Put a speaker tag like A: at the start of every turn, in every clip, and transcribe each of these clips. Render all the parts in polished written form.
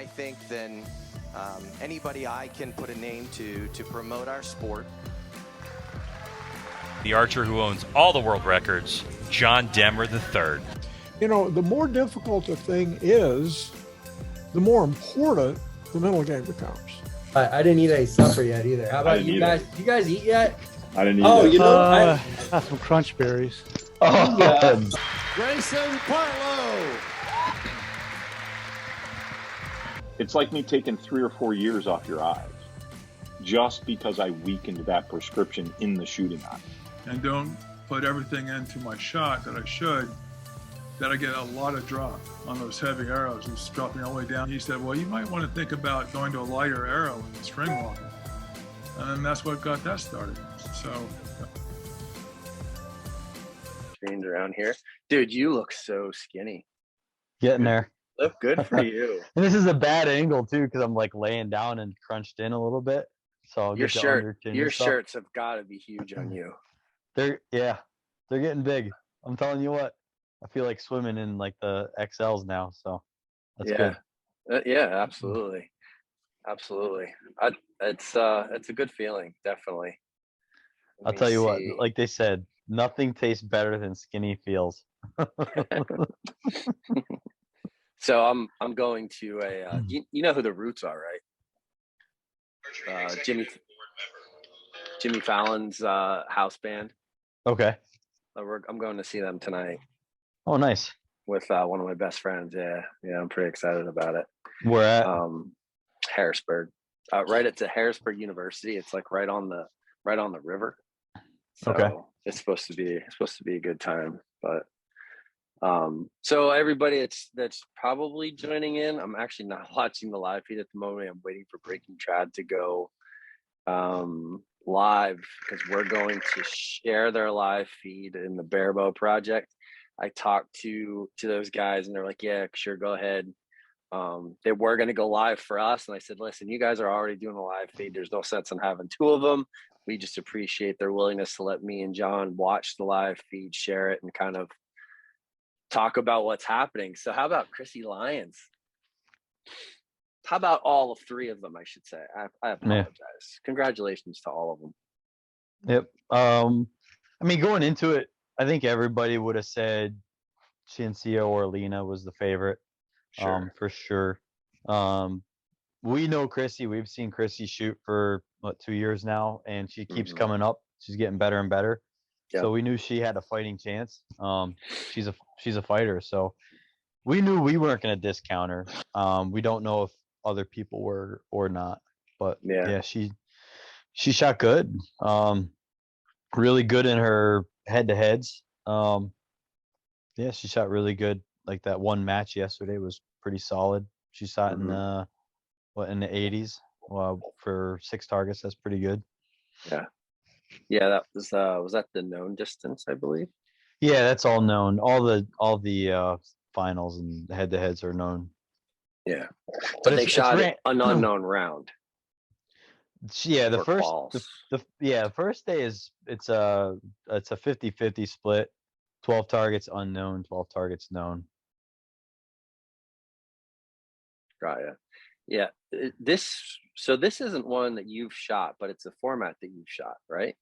A: I think, than anybody I can put a name to promote our sport.
B: The archer who owns all the world records, John Demmer III.
C: You know, the more difficult a thing is, the more important the mental game becomes.
D: I didn't eat any supper yet either. How about you guys? Did you guys eat yet?
E: I didn't eat
D: Oh,
E: that.
D: you know,
F: I got some crunch berries.
D: Oh, yeah.
A: Grayson Barlow.
E: It's like me taking 3 or 4 years off your eyes just because I weakened that prescription in the shooting eye.
G: And don't put everything into my shot that I should, that I get a lot of drop on those heavy arrows. It's dropping all the way down. He said, well, you might want to think about going to a lighter arrow and string walking. And that's what got that started. So.
H: Screens around here. Dude, you look so skinny.
F: Getting there.
H: Look good for you.
F: And this is a bad angle too, because I'm like laying down and crunched in a little bit. So I'll
H: Your
F: get
H: your
F: stuff.
H: shirts have got to be huge on you.
F: They're getting big. I'm telling you what. I feel like swimming in like the XLs now, so that's good.
H: Yeah, absolutely. It's a good feeling, definitely.
F: I'll tell you what, like they said, nothing tastes better than skinny feels.
H: So I'm going to a you know who the Roots are, right? Jimmy Fallon's house band.
F: Okay.
H: I'm going to see them tonight.
F: Oh, nice.
H: With one of my best friends. Yeah, I'm pretty excited about it.
F: Where at?
H: Harrisburg. Right at Harrisburg University. It's like right on the river. So
F: okay.
H: It's supposed to be a good time. But so everybody that's probably joining in, I'm actually not watching the live feed at the moment. I'm waiting for Breaking Trad to go live, because we're going to share their live feed in the Barebow project. I talked to those guys and they're like, yeah, sure, go ahead. They were going to go live for us. And I said, listen, you guys are already doing a live feed. There's no sense in having 2 of them. We just appreciate their willingness to let me and John watch the live feed, share it, and kind of talk about what's happening. So how about Chrissy Lyons? How about all 3 of them, I should say? I apologize. Yeah. Congratulations to all of them.
F: Yep. I mean, going into it, I think everybody would have said Cinzia or Lena was the favorite.
H: Sure.
F: For sure. We know Chrissy. We've seen Chrissy shoot for 2 years now, and she keeps coming up. She's getting better and better. Yep. So we knew she had a fighting chance. She's a fighter. So we knew we weren't going to discount her. We don't know if other people were or not, but yeah, she shot good. Really good in her head-to-heads. Yeah, she shot really good. Like that one match yesterday was pretty solid. She shot in the 80s. Well, for 6 targets, that's pretty good.
H: Yeah, that was that the known distance, I believe?
F: Yeah, that's all known. All the finals and head-to-heads are known.
H: Yeah, but they shot an unknown round.
F: Yeah, the first day it's a 50-50 split. 12 targets unknown, 12 targets known.
H: Got ya. Yeah, this isn't one that you've shot, but it's a format that you've shot, right?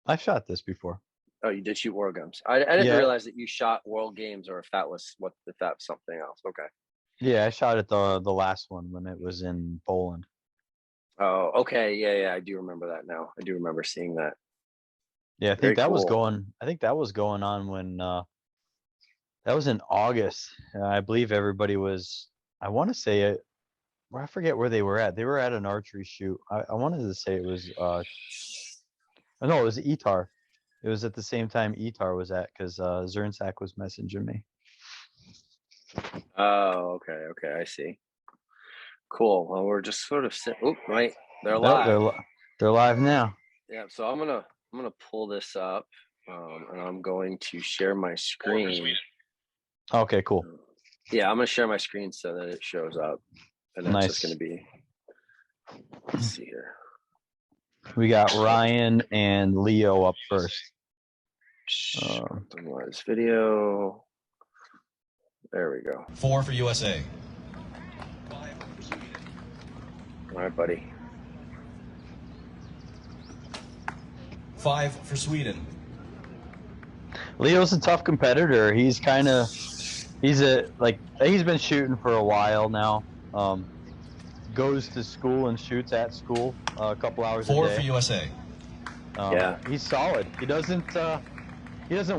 F: I've shot this before.
H: Oh, you did shoot World Games. I didn't realize that you shot World Games, or if that was something else. Okay.
F: Yeah, I shot at the last one when it was in Poland.
H: Oh, okay. Yeah, I do remember that now. I do remember seeing that.
F: Yeah, I think that was going on when that was in August. I believe everybody was, I want to say it, I forget where they were at. They were at an archery shoot. I wanted to say it was no, it was ETAR. It was at the same time ETAR was at, because Zernsak was messaging me.
H: Oh, okay, I see. Cool. Well, we're just sort of sitting. Oh, right, they're live.
F: They're live now.
H: Yeah, so I'm gonna pull this up, and I'm going to share my screen.
F: Okay, cool.
H: Yeah, I'm gonna share my screen so that it shows up, and that's just gonna be. Let's see here.
F: We got Ryan and Leo up first.
H: This video. There we go.
I: 4 for USA.
H: All right, buddy.
I: 5 for Sweden.
F: Leo's a tough competitor. He's been shooting for a while now. Goes to school and shoots at school a couple hours a day.
I: 4 for USA.
H: Yeah,
F: he's solid. He doesn't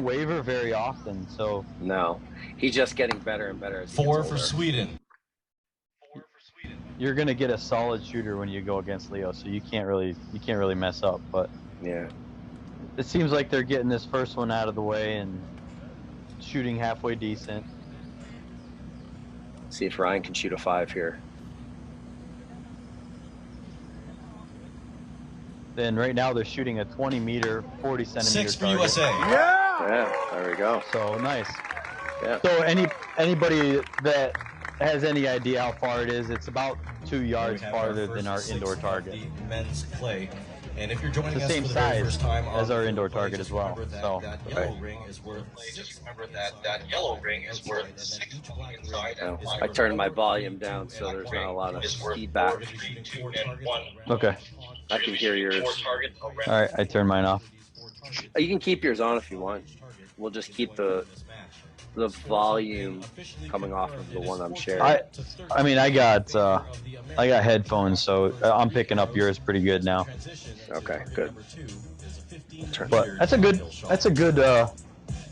F: waver very often. So
H: no, he's just getting better and better. As he
I: 4
H: gets
I: for
H: older.
I: Sweden.
F: you're gonna get a solid shooter when you go against Leo. So you can't really mess up. But
H: Yeah.
F: it seems like they're getting this first one out of the way and shooting halfway decent.
H: See if Ryan can shoot a 5 here.
F: Then right now they're shooting a 20 meter, 40 centimeter
I: 6 for
F: target.
I: USA.
H: Yeah, there we go.
F: So nice.
H: Yeah.
F: So anybody that has any idea how far it is, it's about 2 yards farther than our indoor target.
I: The men's play. And if you're joining
F: It's
I: us
F: the same
I: for the very
F: size
I: first time
F: as our
I: on
F: indoor
I: Play,
F: target
I: just
F: as well.
I: remember that,
F: So
I: that yellow ring is worth. Just remember that yellow ring is worth 6 points inside.
H: Oh, I turned my volume down so there's not a lot of feedback.
F: okay.
H: I can hear yours.
F: All right, I turned mine off.
H: You can keep yours on if you want. We'll just keep the volume coming off of the one I'm sharing.
F: I mean I got headphones, so I'm picking up yours pretty good now.
H: Okay, good.
F: But that's a good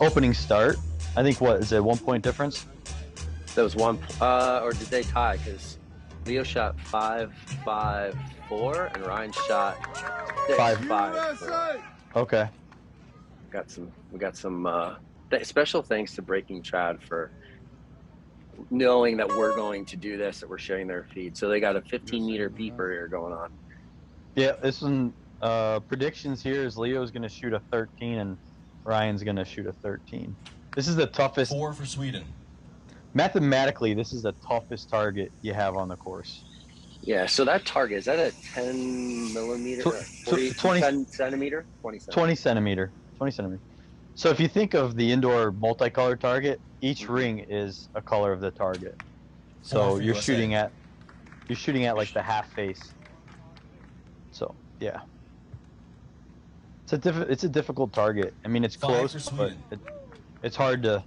F: opening start. I think what is it, 1 point difference?
H: That was one, or did they tie? Because Leo shot 5-5-4 and Ryan shot 6-5-4.
F: Okay.
H: We got some special thanks to Breaking Trad for knowing that we're going to do this, that we're sharing their feed. So they got a 15-meter beeper here going on.
F: Yeah, this one predictions here is Leo's going to shoot a 13 and Ryan's going to shoot a 13. This is the toughest.
I: 4 for Sweden.
F: Mathematically, this is the toughest target you have on the course.
H: Yeah, so that target, is that a 10 millimeter? 10 centimeter? 20 centimeter.
F: 20 centimeter. So if you think of the indoor multicolor target, each ring is a color of the target. So you're shooting at like the half face. So yeah, it's a difficult target. I mean, it's close, but it's hard to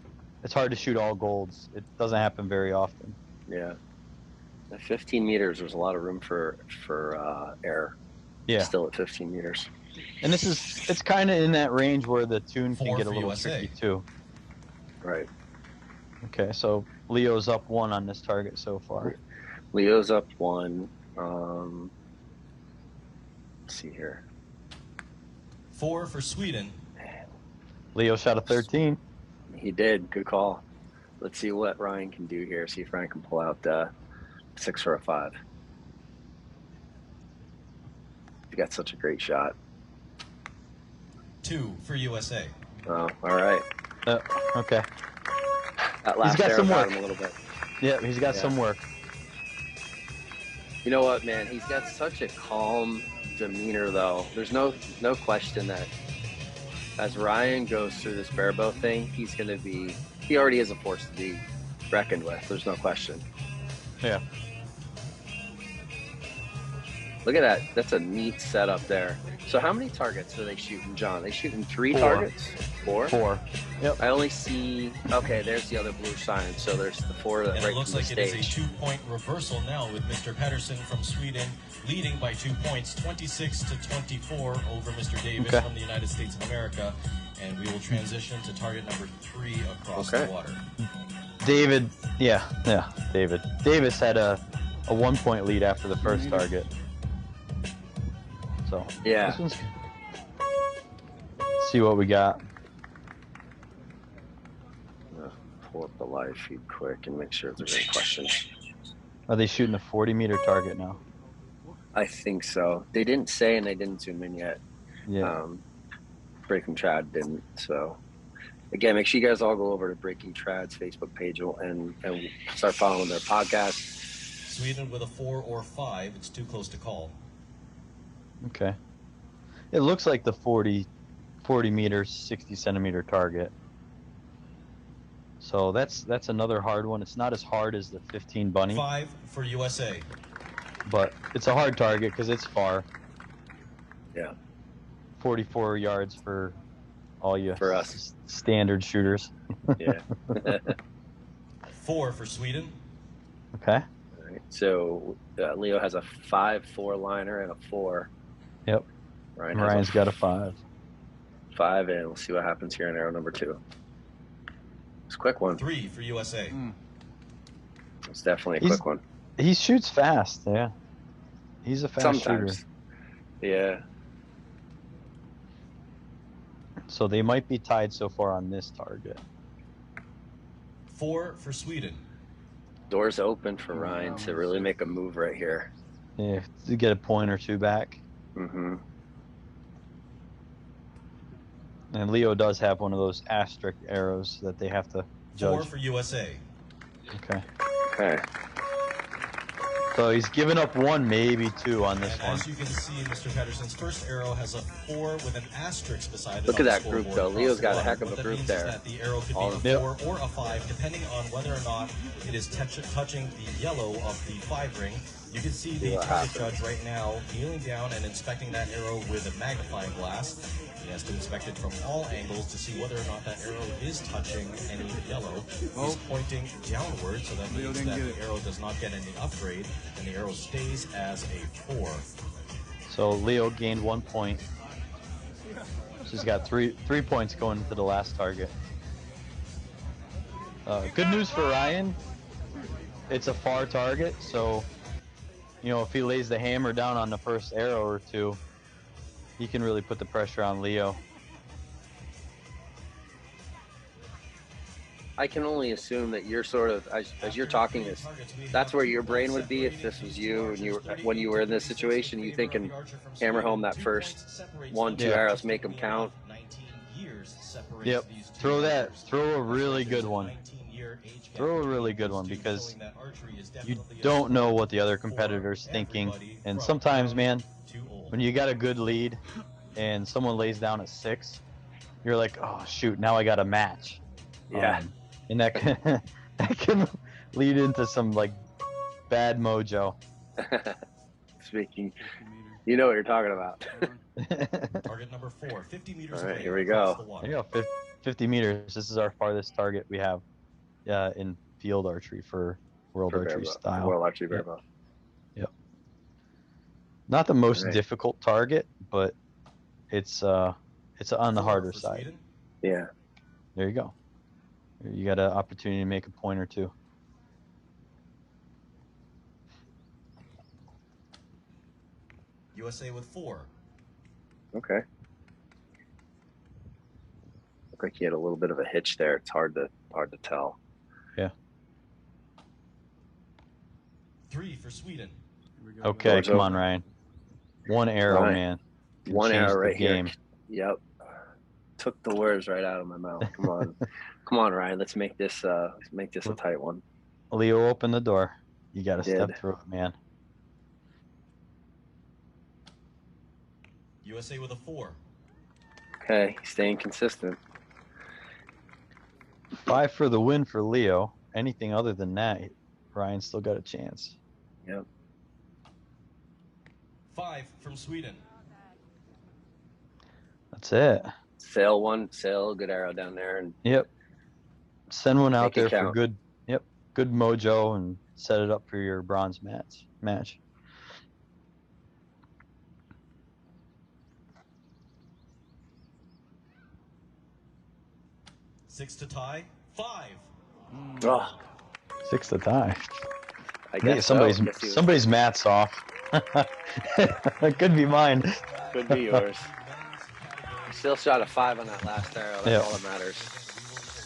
F: shoot all golds. It doesn't happen very often.
H: Yeah, at 15 meters, there's a lot of room for error.
F: Yeah,
H: still at 15 meters.
F: And it's kind of in that range where the tune can get a little tricky too.
H: Right.
F: Okay, so Leo's up 1 on this target so far.
H: Leo's up 1. Let's see here.
I: 4 for Sweden.
F: Leo shot a 13.
H: He did. Good call. Let's see what Ryan can do here. See if Ryan can pull out 6 for a 5. He got such a great shot.
I: 2 for USA.
H: Oh, all right.
F: Okay.
H: That last
F: he's got
H: arrow
F: some
H: got
F: work.
H: him a little bit.
F: Yeah, he's got some work.
H: You know what, man? He's got such a calm demeanor, though. There's no question that as Ryan goes through this Barebow thing, he's going to be. He already is a force to be reckoned with. There's no question.
F: Yeah.
H: Look at that. That's a neat setup there. So how many targets are they shooting, John? They shooting 3
F: 4.
H: targets? 4?
F: 4. Yep.
H: I only see. Okay, there's the other blue sign. So there's the 4 that
I: And
H: right
I: it looks
H: from
I: like
H: the
I: it
H: stage.
I: is a 2-point reversal now with Mr. Pettersson from Sweden leading by 2 points, 26-24 over Mr. Davis from the United States of America. And we will transition to target number 3 across the water.
F: David, David. Davis had a 1-point lead after the first target. So
H: yeah.
F: This one's, let's see what we got.
H: Pull up the live feed quick and make sure if there's any questions.
F: Are they shooting a 40-meter target now?
H: I think so. They didn't say, and they didn't zoom in yet.
F: Yeah.
H: Breaking Trad didn't. So again, make sure you guys all go over to Breaking Trad's Facebook page and start following their podcast.
I: Sweden with a 4 or 5. It's too close to call.
F: Okay. It looks like the 40 meter, 60 centimeter target. So that's another hard one. It's not as hard as the 15 bunny.
I: 5 for USA.
F: but it's a hard target because it's far.
H: Yeah.
F: 44 yards for all you
H: For us.
F: standard shooters.
H: Yeah.
I: 4 for Sweden.
F: Okay.
H: All right. So Leo has a 5-4 liner and a 4.
F: Yep. Ryan's got a 5.
H: 5, and we'll see what happens here in arrow number 2. It's a quick one.
I: 3 for USA.
H: It's definitely a quick one.
F: He shoots fast. Yeah. He's a fast
H: Sometimes.
F: shooter.
H: Yeah.
F: So they might be tied so far on this target.
I: 4 for Sweden.
H: Doors open for Ryan to really make a move right here.
F: Yeah, to get a point or two back.
H: Mm-hmm.
F: And Leo does have one of those asterisk arrows that they have to judge.
I: 4 for USA.
F: Okay.
H: Okay.
F: So he's given up 1, maybe 2 on this
I: And
F: one.
I: as you can see, Mr. Pedersen's first arrow has a 4 with an asterisk beside it.
H: Look
I: on
H: at
I: the
H: that group,
I: scoreboard
H: though.
I: across
H: Leo's
I: the
H: got a
I: bottom.
H: heck of
I: What
H: a
I: that
H: group
I: means
H: there.
I: is that the arrow could
H: All
I: be
H: of
I: a 4 or a 5, depending on whether or not it is touching the yellow of the 5 ring. You can see the target judge right now kneeling down and inspecting that arrow with a magnifying glass. He has to inspect it from all angles to see whether or not that arrow is touching any yellow. He's pointing downward, so that means that the arrow does not get any upgrade, and the arrow stays as a 4.
F: So Leo gained 1 point. So he's got three points going into the last target. Good news for Ryan. It's a far target, so if he lays the hammer down on the first arrow or 2, he can really put the pressure on Leo.
H: I can only assume that you're sort of, as you're talking this, that's where your brain would be if this was you and when you were in this situation. You thinking hammer home that first 1-2 arrows, make them count.
F: Yep. Throw a really good one. Throw a really good one, because you don't know what the other competitor's thinking. And sometimes, man, when you got a good lead and someone lays down at 6, you're like, oh shoot, now I got a match.
H: Yeah.
F: And that can lead into some bad mojo.
H: Speaking, you know what you're talking about.
I: Target number 4, 50 meters
H: All right,
I: away
H: here we
I: across
H: go.
I: the water.
F: There you go, 50 meters. This is our farthest target we have in field archery for World Archery style.
H: World Archery Barebow.
F: Yep. Not the most
H: Right.
F: difficult target, but it's on the
I: 4
F: harder
I: for
F: side.
I: Sweden.
H: Yeah.
F: There you go. You got an opportunity to make a point or 2.
I: USA with 4.
H: Okay. Looked like he had a little bit of a hitch there. It's hard to tell.
F: Yeah.
I: 3 for Sweden.
F: Okay,
H: Doors
F: come
H: open.
F: on, Ryan. 1 arrow,
H: Ryan,
F: man. Can
H: 1
F: change
H: arrow
F: the
H: right
F: game.
H: here. Yep. Took the words right out of my mouth. Come on. Come on, Ryan. Let's make this a tight one.
F: Leo, open the door. You got to
H: Did.
F: step through it, man.
I: USA with a 4.
H: Okay, staying consistent.
F: 5 for the win for Leo. Anything other than that, Ryan's still got a chance.
H: Yep.
I: 5 from Sweden.
F: That's it.
H: Sail a good arrow down there, and
F: Yep. Send one out
H: Make it
F: there for
H: count.
F: good mojo, and set it up for your bronze match.
I: 6 to tie. 5.
H: oh,
F: 6 to tie.
H: I
F: Yeah,
H: guess
F: somebody's mat's off. It could be mine.
H: could be yours. Still shot a 5 on that last arrow. That's
F: Yeah.
H: all that matters.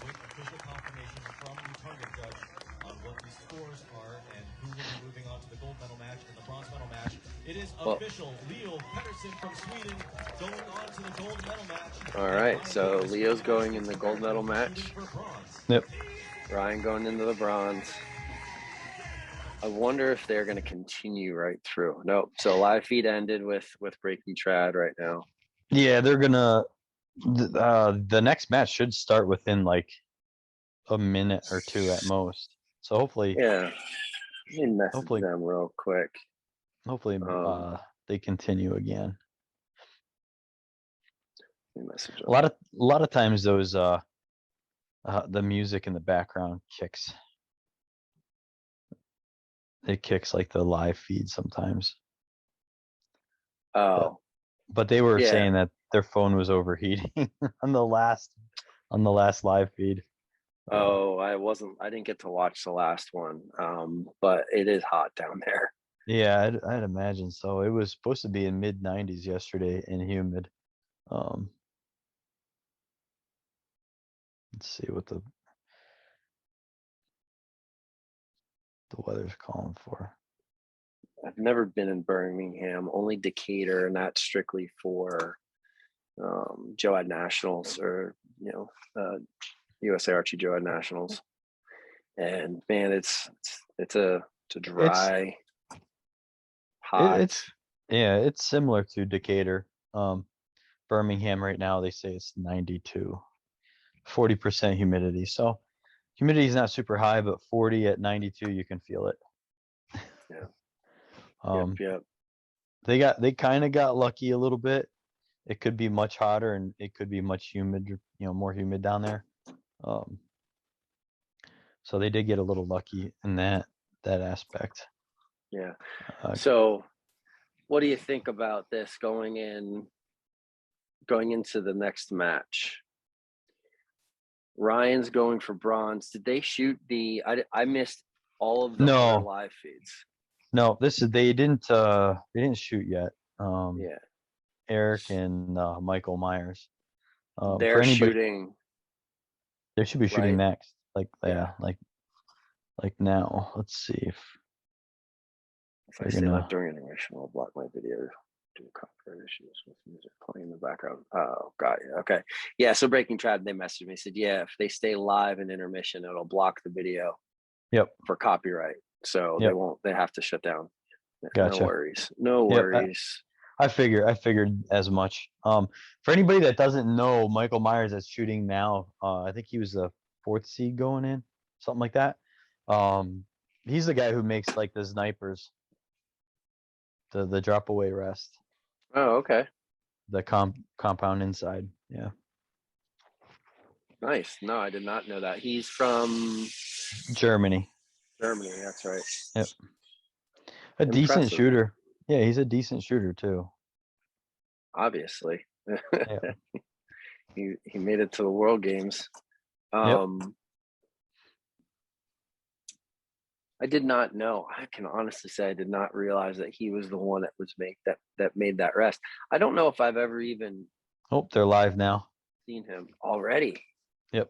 I: We will await official confirmation from the target judge on what the scores are and who will be moving on to the gold medal match and the bronze medal match. It is official. Leo Pedersen from Sweden going on to the gold medal match.
H: All right, so Leo's going in the gold medal match.
F: Yep.
H: Ryan going into the bronze. I wonder if they're going to continue right through. Nope. So live feed ended with breaking trad right now.
F: Yeah, they're gonna. The next match should start within a minute or 2 at most. So hopefully,
H: Yeah. Let me message
F: Hopefully.
H: them real quick.
F: Hopefully, they continue again. A lot of times those the music in the background kicks. It kicks like the live feed sometimes.
H: Oh,
F: but they were
H: yeah.
F: saying that their phone was overheating on the last live feed.
H: Oh, I didn't get to watch the last one. But it is hot down there.
F: Yeah, I'd imagine so. It was supposed to be in mid 90s yesterday and humid. Let's see what the weather's calling for.
H: I've never been in Birmingham, only Decatur, and that's strictly for Joad Nationals or USA Archie Joad Nationals. And man, it's a dry, hot.
F: It's similar to Decatur. Birmingham right now they say it's 92, 40% humidity. So humidity is not super high, but 40 at 92 you can feel it.
H: Yeah. Yep.
F: They kind of got lucky a little bit. It could be much hotter and it could be much humid, more humid down there. So they did get a little lucky in that aspect.
H: Yeah. So what do you think about this going into the next match? Ryan's going for bronze. Did they shoot I missed all of the other live feeds.
F: No, they didn't shoot yet.
H: Yeah.
F: Eric and Michael Myers.
H: They're shooting.
F: They should be shooting next. Like now. Let's see if
H: I say that during intermission, I'll block my video due to copyright issues with music playing in the background. Oh, got you. Okay. Yeah. So Breaking Trad, they messaged me, said, yeah, if they stay live in intermission, it'll block the video.
F: Yep.
H: For copyright. So they have to shut down.
F: Gotcha.
H: No worries.
F: I figured as much. For anybody that doesn't know, Michael Myers that's shooting now, I think he was the 4th seed going in, something like that. He's the guy who makes like the snipers, the drop away rest.
H: Oh, okay.
F: The compound inside. Yeah.
H: Nice. No, I did not know that. He's from
F: Germany.
H: That's right.
F: Yep. Decent shooter. Yeah, he's a decent shooter too.
H: Obviously.
F: Yeah.
H: he made it to the World Games. I did not know. I can honestly say I did not realize that he was the one that made that rest. I don't know if I've ever even
F: they're live now.
H: Seen him already.
F: Yep.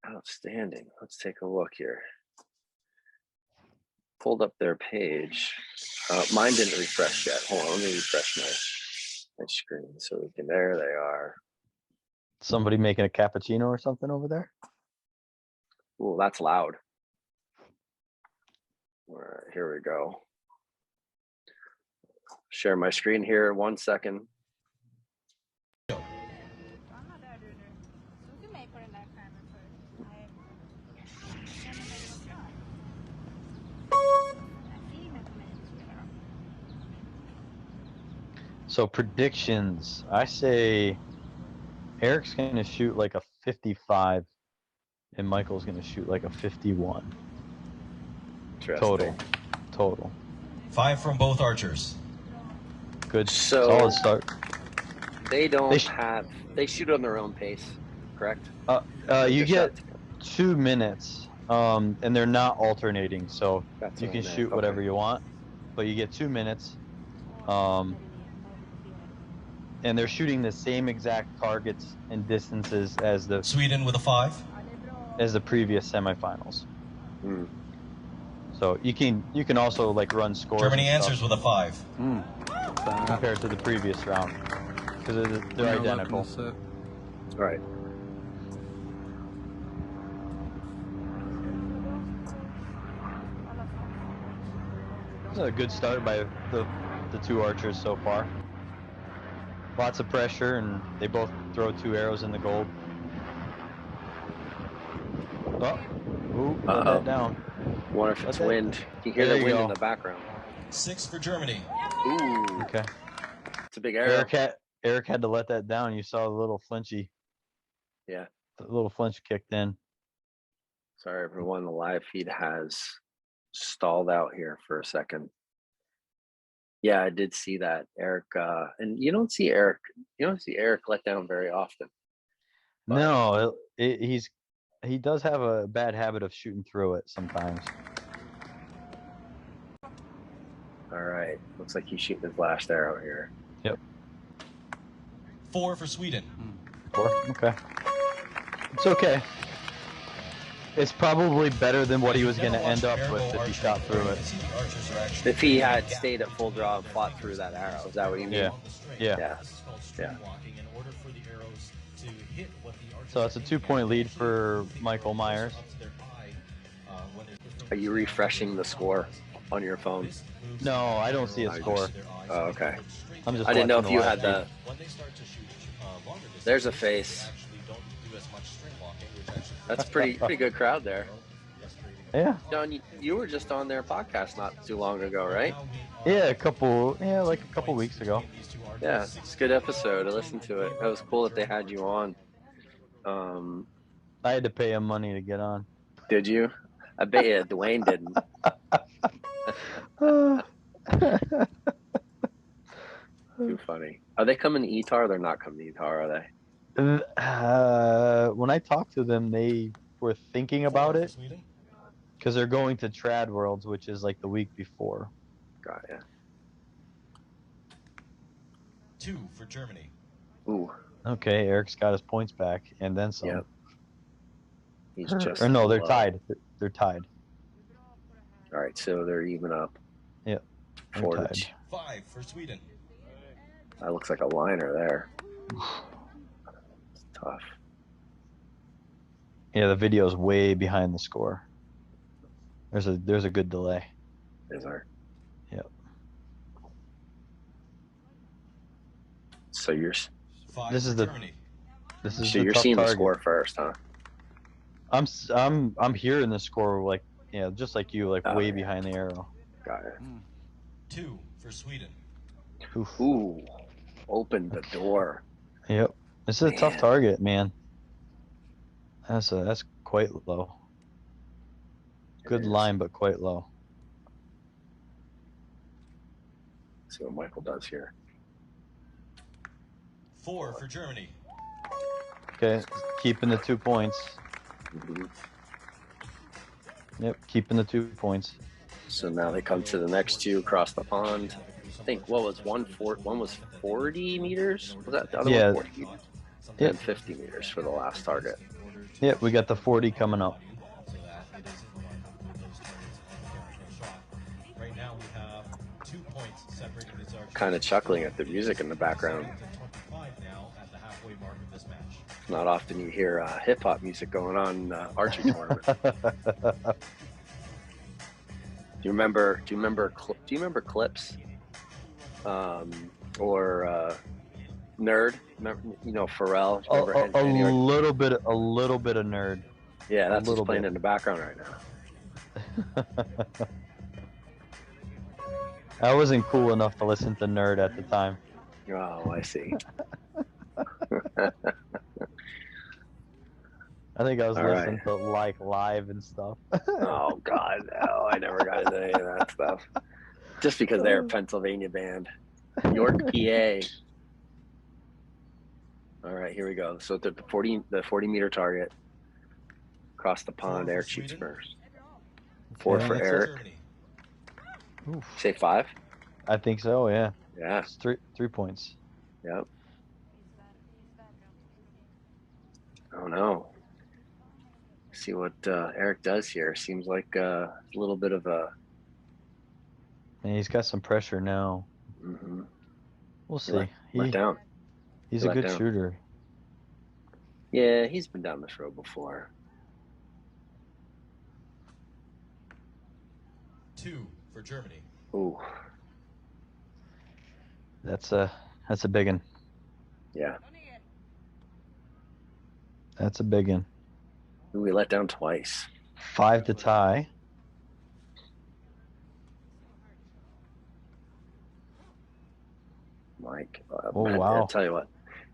H: Outstanding. Let's take a look here. Pulled up their page. Mine didn't refresh yet. Hold on, let me refresh my screen so we can. There they are.
F: Somebody making a cappuccino or something over there?
H: Oh, that's loud. All right, here we go. Share my screen here. 1 second.
F: So predictions, I say Eric's going to shoot like a 55 and Michael's going to shoot like a 51. Total.
I: 5 from both archers.
F: Good, solid start.
H: They shoot on their own pace, correct?
F: You get 2 minutes, and they're not alternating, so you can shoot whatever you want, but you get 2 minutes. And they're shooting the same exact targets and distances as the
I: Sweden with a 5
F: as the previous semifinals. So you can also like run scores.
I: Germany answers with a 5
F: compared to the previous round because they're identical.
H: Right.
F: This is a good start by the 2 archers so far. Lots of pressure, and they both throw 2 arrows in the gold. Put that down.
H: Wonder if it's wind. You hear the wind in the background.
I: 6 for Germany.
H: Ooh,
F: Okay.
H: it's a big arrow.
F: Eric had to let that down. You saw the little flinchy.
H: Yeah.
F: The little flinch kicked in.
H: Sorry, everyone. The live feed has stalled out here for a second. Yeah, I did see that, Eric. And you don't see Eric let down very often. But
F: No, he does have a bad habit of shooting through it sometimes.
H: all right, looks like he's shooting his last arrow here.
F: Yep.
I: 4 for Sweden.
F: 4. Okay. It's okay. It's probably better than what he was going to end up with if he shot through it.
H: If he had stayed at full draw and fought through that arrow, is that what you mean?
F: Yeah. So it's a 2-point lead for Michael Myers.
H: Are you refreshing the score on your phone?
F: No, I don't see a score.
H: Oh, okay.
F: I'm just.
H: I didn't know if
F: watching
H: you
F: live
H: had
F: feed.
H: There's a face. That's pretty good crowd there.
F: Yeah.
H: John, you were just on their podcast not too long ago, right?
F: Yeah, like a couple weeks ago.
H: Yeah, it's a good episode. I listened to it. It was cool that they had you on.
F: I had to pay him money to get on.
H: Did you? I bet you Dwayne didn't. Too funny. Are they coming to ETAR? They're not coming to ETAR, are they?
F: When I talked to them, they were thinking about it because they're going to Trad Worlds, which is like the week before.
H: Got ya.
I: 2 for Germany.
H: Ooh.
F: Okay, Eric's got his points back, and then some.
H: Yep. He's just.
F: Or no, they're
H: low.
F: tied. They're tied.
H: All right, so they're even up.
F: Yep. They're
H: Fortage.
F: tied.
I: 5 for Sweden.
H: That looks like a liner there. It's tough.
F: Yeah, the video's way behind the score. There's a good delay.
H: Is there?
F: Yep.
H: So you're.
I: 5
F: This
I: for
F: is the.
I: Germany.
F: This is
H: So
F: the
H: you're
F: tough
H: seeing
F: target.
H: the score first, huh?
F: I'm hearing the score like just like you, like way
H: yeah.
F: behind the arrow.
H: Got it.
I: 2 for Sweden.
F: Oof.
H: Ooh, opened the door.
F: Yep. This is a tough
H: Man.
F: target, man. That's quite low. Good line, but quite low.
H: Let's see what Michael does here.
I: 4 for Germany.
F: Okay, keeping the 2 points.
H: Mm-hmm.
F: Yep, keeping the 2 points.
H: So now they come to the next two across the pond. I think what was one was 40 meters? Was that the other
F: Yeah.
H: one 40 meters?
F: Yep.
H: And 50 meters for the last target.
F: Yep, we got the 40 coming up.
I: Right now we have 2 points separating these archers.
H: Kind of chuckling at the music in the background.
I: Now at the halfway mark of this match.
H: Not often you hear hip hop music going on in the archery tournament. Do you remember Clips? Or Nerd? Remember, Pharrell?
F: A
H: Remember
F: little bit of Nerd.
H: Yeah, that's what's playing
F: bit.
H: in the background right now.
F: I wasn't cool enough to listen to Nerd at the time.
H: Oh, I see.
F: I think I was
H: All
F: listening to like Live and stuff.
H: Oh God, no! I never got into any of that stuff. Just because they're a Pennsylvania band, York, PA. All right, here we go. So the 40 meter target across the pond. Eric shoots first. 4 for
F: that's
H: Eric.
F: Oof.
H: Say 5.
F: I think so. Yeah.
H: Yeah.
F: It's 3 points.
H: Yep. Oh no. See what Eric does here. Seems like a little bit of a.
F: And he's got some pressure now.
H: Mm-hmm.
F: We'll see.
H: Let down.
F: He's
H: He
F: a
H: let
F: good
H: down.
F: shooter.
H: Yeah, he's been down this road before.
I: 2 for Germany.
H: Ooh.
F: That's a big one.
H: Yeah.
F: That's a big one.
H: Ooh, we let down twice.
F: 5 to tie.
H: Mike.
F: Oh,
H: Man,
F: wow.
H: I'll tell you what,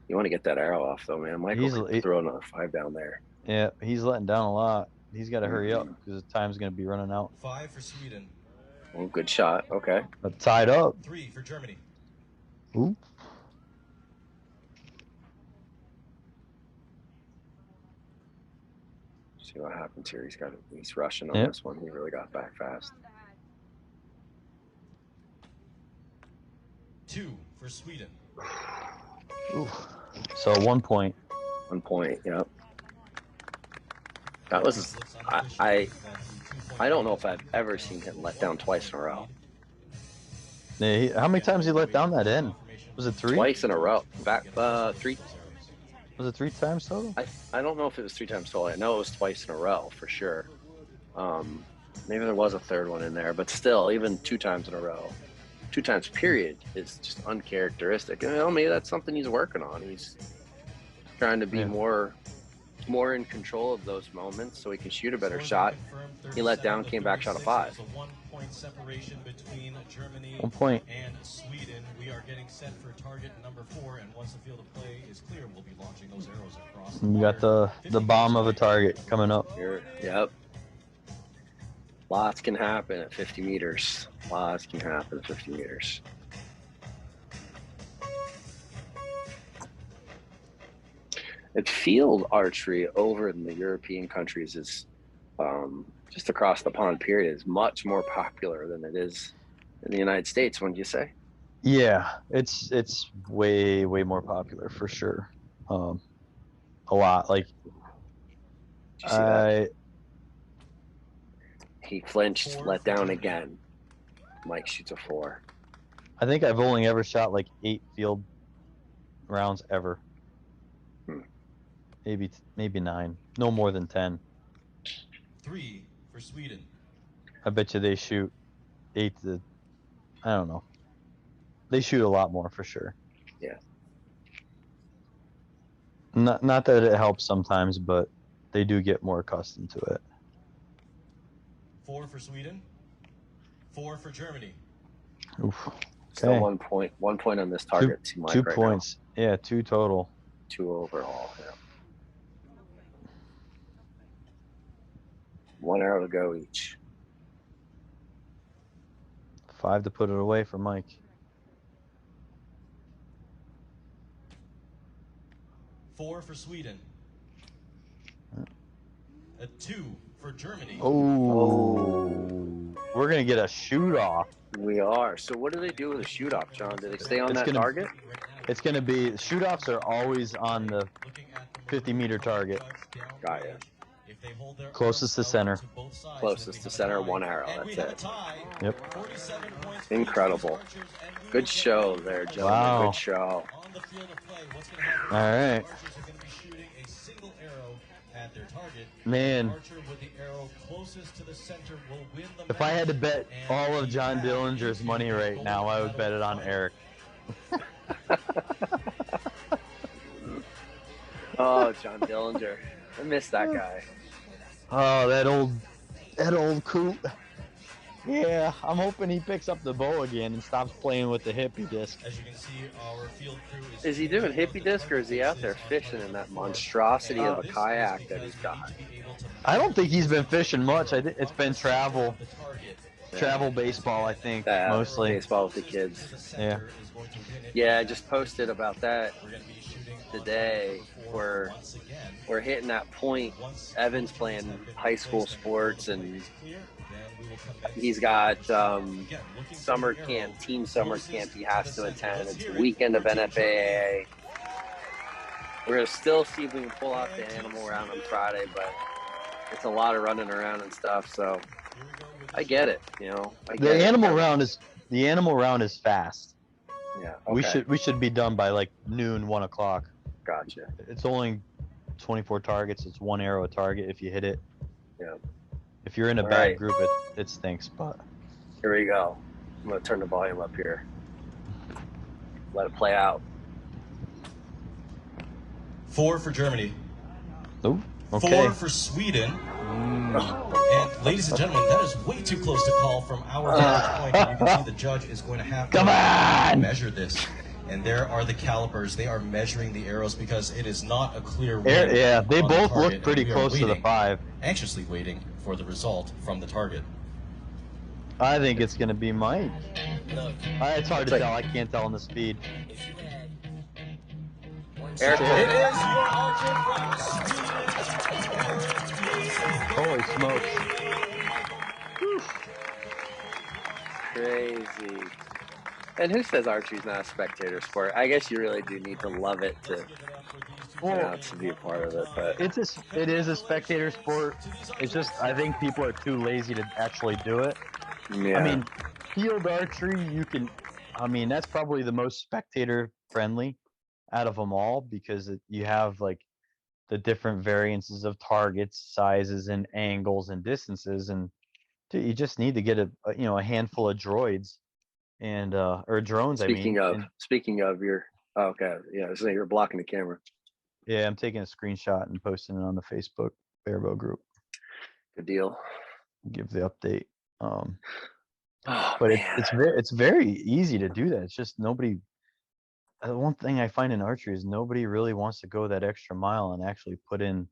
H: you want to get that arrow off though, man. Michael could throw another 5 down there.
F: Yeah, he's letting down a lot. He's got to hurry up because the time's going to be running out.
I: 5 for Sweden.
H: Oh, good shot. Okay.
F: But tied up.
I: 3 for Germany.
F: Ooh.
H: See what happens here. He's rushing on this one. He really got back fast.
I: 2 for Sweden.
F: Ooh. So 1 point.
H: 1 point. Yep. That was I don't know if I've ever seen him let down twice in a row.
F: Yeah, how many times he let down that end? Was it 3?
H: Twice in a row. Back 3.
F: Was it 3 times total?
H: I don't know if it was 3 times total. I know it was twice in a row for sure. Maybe there was a third one in there, but still, even 2 times in a row, 2 times period is just uncharacteristic. And maybe that's something he's working on. He's trying to be more in control of those moments so he can shoot a better shot. He let down, came back, shot a 5.
I: 1 point separation between Germany
F: 1 point.
I: and Sweden. We are getting set for target number 4, and once the field of play is clear, we'll be launching those arrows across.
F: You got the bomb of a target coming up.
H: Here, yep. Lots can happen at 50 meters. Lots can happen at 50 meters. And field archery over in the European countries is just across the pond period is much more popular than it is in the United States, wouldn't you say?
F: Yeah, it's way more popular for sure. A lot. Like
H: he flinched, let down again. Mike shoots a 4.
F: I think I've only ever shot like 8 field rounds ever. Maybe 9. No more than 10.
I: 3 for Sweden.
F: I bet you they shoot 8 to, I don't know. They shoot a lot more for sure.
H: Yeah.
F: Not that it helps sometimes, but they do get more accustomed to it.
I: 4 for Sweden. 4 for Germany.
F: Oof. Okay.
H: Still 1 point. 1 point on this target.
F: 2 points. Now. Yeah, 2 total.
H: 2 overall. Yeah. 1 arrow to go each.
F: 5 to put it away for Mike.
I: 4 for Sweden. A 2 for Germany.
F: Oh. We're going to get a shoot off.
H: We are. So what do they do with a shoot off, John? Do they stay on that target?
F: It's going to be, shoot offs are always on the 50-meter target.
H: Got it.
F: Closest to center.
H: Closest to center, 1 arrow. That's it.
F: Yep.
H: Incredible. Good show there, gentlemen.
F: Wow.
H: Good show.
F: All right. Man, if I had to bet all of John Dillinger's money right now, I would bet it on Eric.
H: Oh, John Dillinger. I miss that guy.
F: Oh, that old coot. Yeah, I'm hoping he picks up the bow again and stops playing with the hippie disc.
I: As you can see, our field crew
H: is he doing hippie disc, or is he out there fishing in that monstrosity of a kayak that he's got?
F: I don't think he's been fishing much. I think it's been travel baseball, I think, mostly.
H: Baseball with the kids.
F: Yeah.
H: Yeah, I just posted about that today. We're hitting that point. Evan's playing high school sports, and he's got summer camp, team summer camp he has to attend. It's a weekend of NFAA. We're going to still see if we can pull off the animal round on Friday, but it's a lot of running around and stuff, so I get it, you know.
F: The animal round is fast.
H: Yeah. Okay.
F: We should be done by like noon, 1 o'clock.
H: Gotcha.
F: It's only 24 targets. It's 1 arrow a target if you hit it.
H: Yeah.
F: If you're in a bad group, it stinks. But
H: here we go. I'm gonna turn the volume up here. Let it play out.
I: 4 for Germany.
F: Oh, okay.
I: 4 for Sweden. And ladies and gentlemen, that is way too close to call from our vantage point. You can see the judge is going to have to measure this. And there are the calipers. They are measuring the arrows because it is not a clear win.
F: Yeah, they
I: on the
F: both
I: target,
F: look pretty
I: and we are
F: close to the
I: waiting,
F: 5.
I: anxiously waiting for the result from the target.
F: I think it's going to be Mike. It's hard to
H: like-
F: tell. I can't tell on the speed.
H: Eric,
I: It is your Archer from
F: Holy smokes.
H: crazy. And who says archery's not a spectator sport? I guess you really do need to love it to, to be a part of it. But
F: it is a spectator sport. It's just I think people are too lazy to actually do it.
H: yeah,
F: I mean, field archery, that's probably the most spectator friendly out of them all because you have like the different variances of targets, sizes, and angles and distances, and you just need to get a handful of droids and or drones.
H: speaking of your, okay, yeah, so you're blocking the camera.
F: Yeah, I'm taking a screenshot and posting it on the Facebook Barebow group.
H: Good deal.
F: Give the update.
H: Oh,
F: But
H: man.
F: it's very easy to do that. It's just nobody. One thing I find in archery is nobody really wants to go that extra mile and actually put in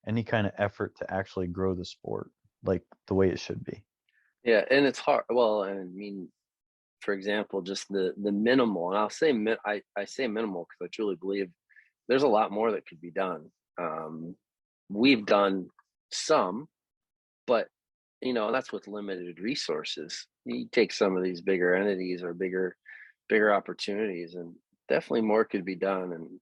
F: any kind of effort to actually grow the sport like the way it should be.
H: Yeah, and it's hard. Well, I mean, for example, just the minimal, and I'll say I say minimal because I truly believe there's a lot more that could be done. We've done some, but that's with limited resources. You take some of these bigger entities or bigger opportunities, and definitely more could be done. And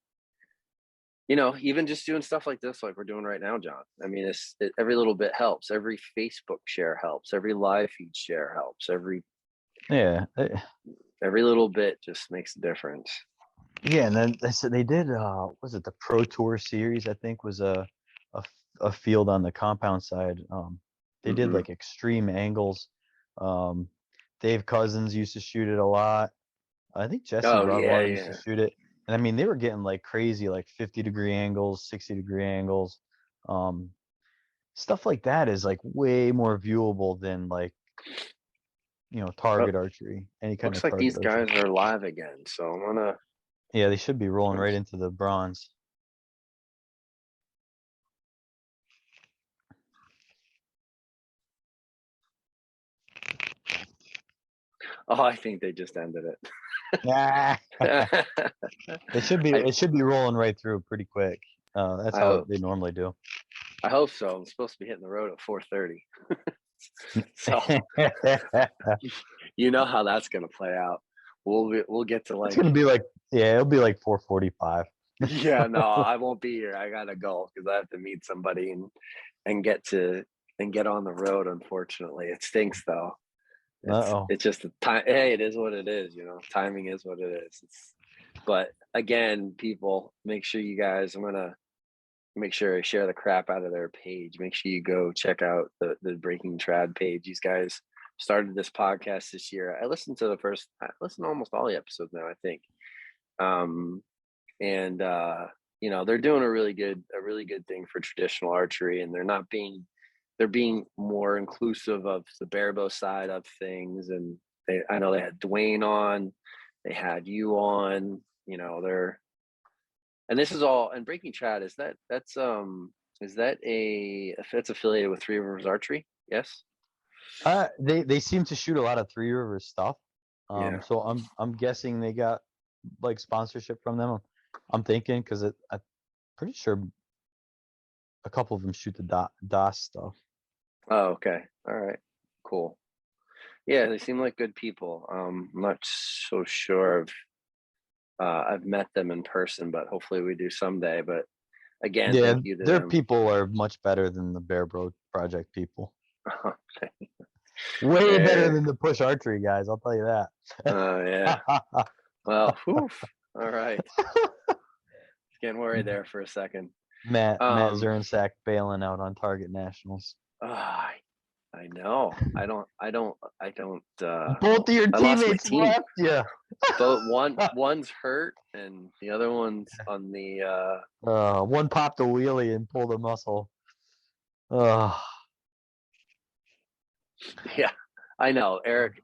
H: even just doing stuff like this, like we're doing right now, John. I mean, every little bit helps. Every Facebook share helps. Every live feed share helps. Every little bit just makes a difference.
F: Yeah, and then they did. Was it the Pro Tour series? I think was a field on the compound side. They did like extreme angles. Dave Cousins used to shoot it a lot. I think Jesse Brevois used to shoot it. And I mean, they were getting like crazy, like 50-degree angles, 60-degree angles. Stuff like that is like way more viewable than like, target archery. Any kind
H: Looks
F: of
H: like these
F: archery.
H: guys are live again. So I'm gonna.
F: Yeah, they should be rolling right into the bronze.
H: Oh, I think they just ended it.
F: It should be rolling right through pretty quick. That's how they normally do.
H: I hope so. I'm supposed to be hitting the road at 4:30. So you know how that's gonna play out. We'll get to like.
F: It's gonna be like it'll be like 4:45.
H: Yeah, no, I won't be here. I gotta go because I have to meet somebody and get on the road. Unfortunately, it stinks though. It's just the time. Hey, it is what it is. Timing is what it is. But again, people, make sure you guys. I'm gonna make sure I share the crap out of their page. Make sure you go check out the Breaking Trad page. These guys started this podcast this year. I listened to almost all the episodes now, I think. They're doing a really good thing for traditional archery, and they're being more inclusive of the Barebow side of things. And I know they had Dwayne on, they had you on, and this is all, and Breaking Trad, that's affiliated with Three Rivers Archery? Yes.
F: They seem to shoot a lot of Three Rivers stuff.
H: Yeah.
F: So I'm guessing they got like sponsorship from them. I'm thinking because I'm pretty sure a couple of them shoot the DOS stuff.
H: Oh, okay. All right. Cool. Yeah, they seem like good people. I'm not so sure I've met them in person, but hopefully we do someday. But again, thank you to
F: their
H: them.
F: people are much better than the Barebow Project people. Way better than the Push Archery guys, I'll tell you that.
H: Oh, yeah. Well, all right. Getting worried there for a second.
F: Matt Zernsak bailing out on Target Nationals.
H: I know. I don't.
F: Both of your teammates left you.
H: But one's hurt, and the other one's on the.
F: One popped a wheelie and pulled a muscle.
H: Yeah, I know. Eric,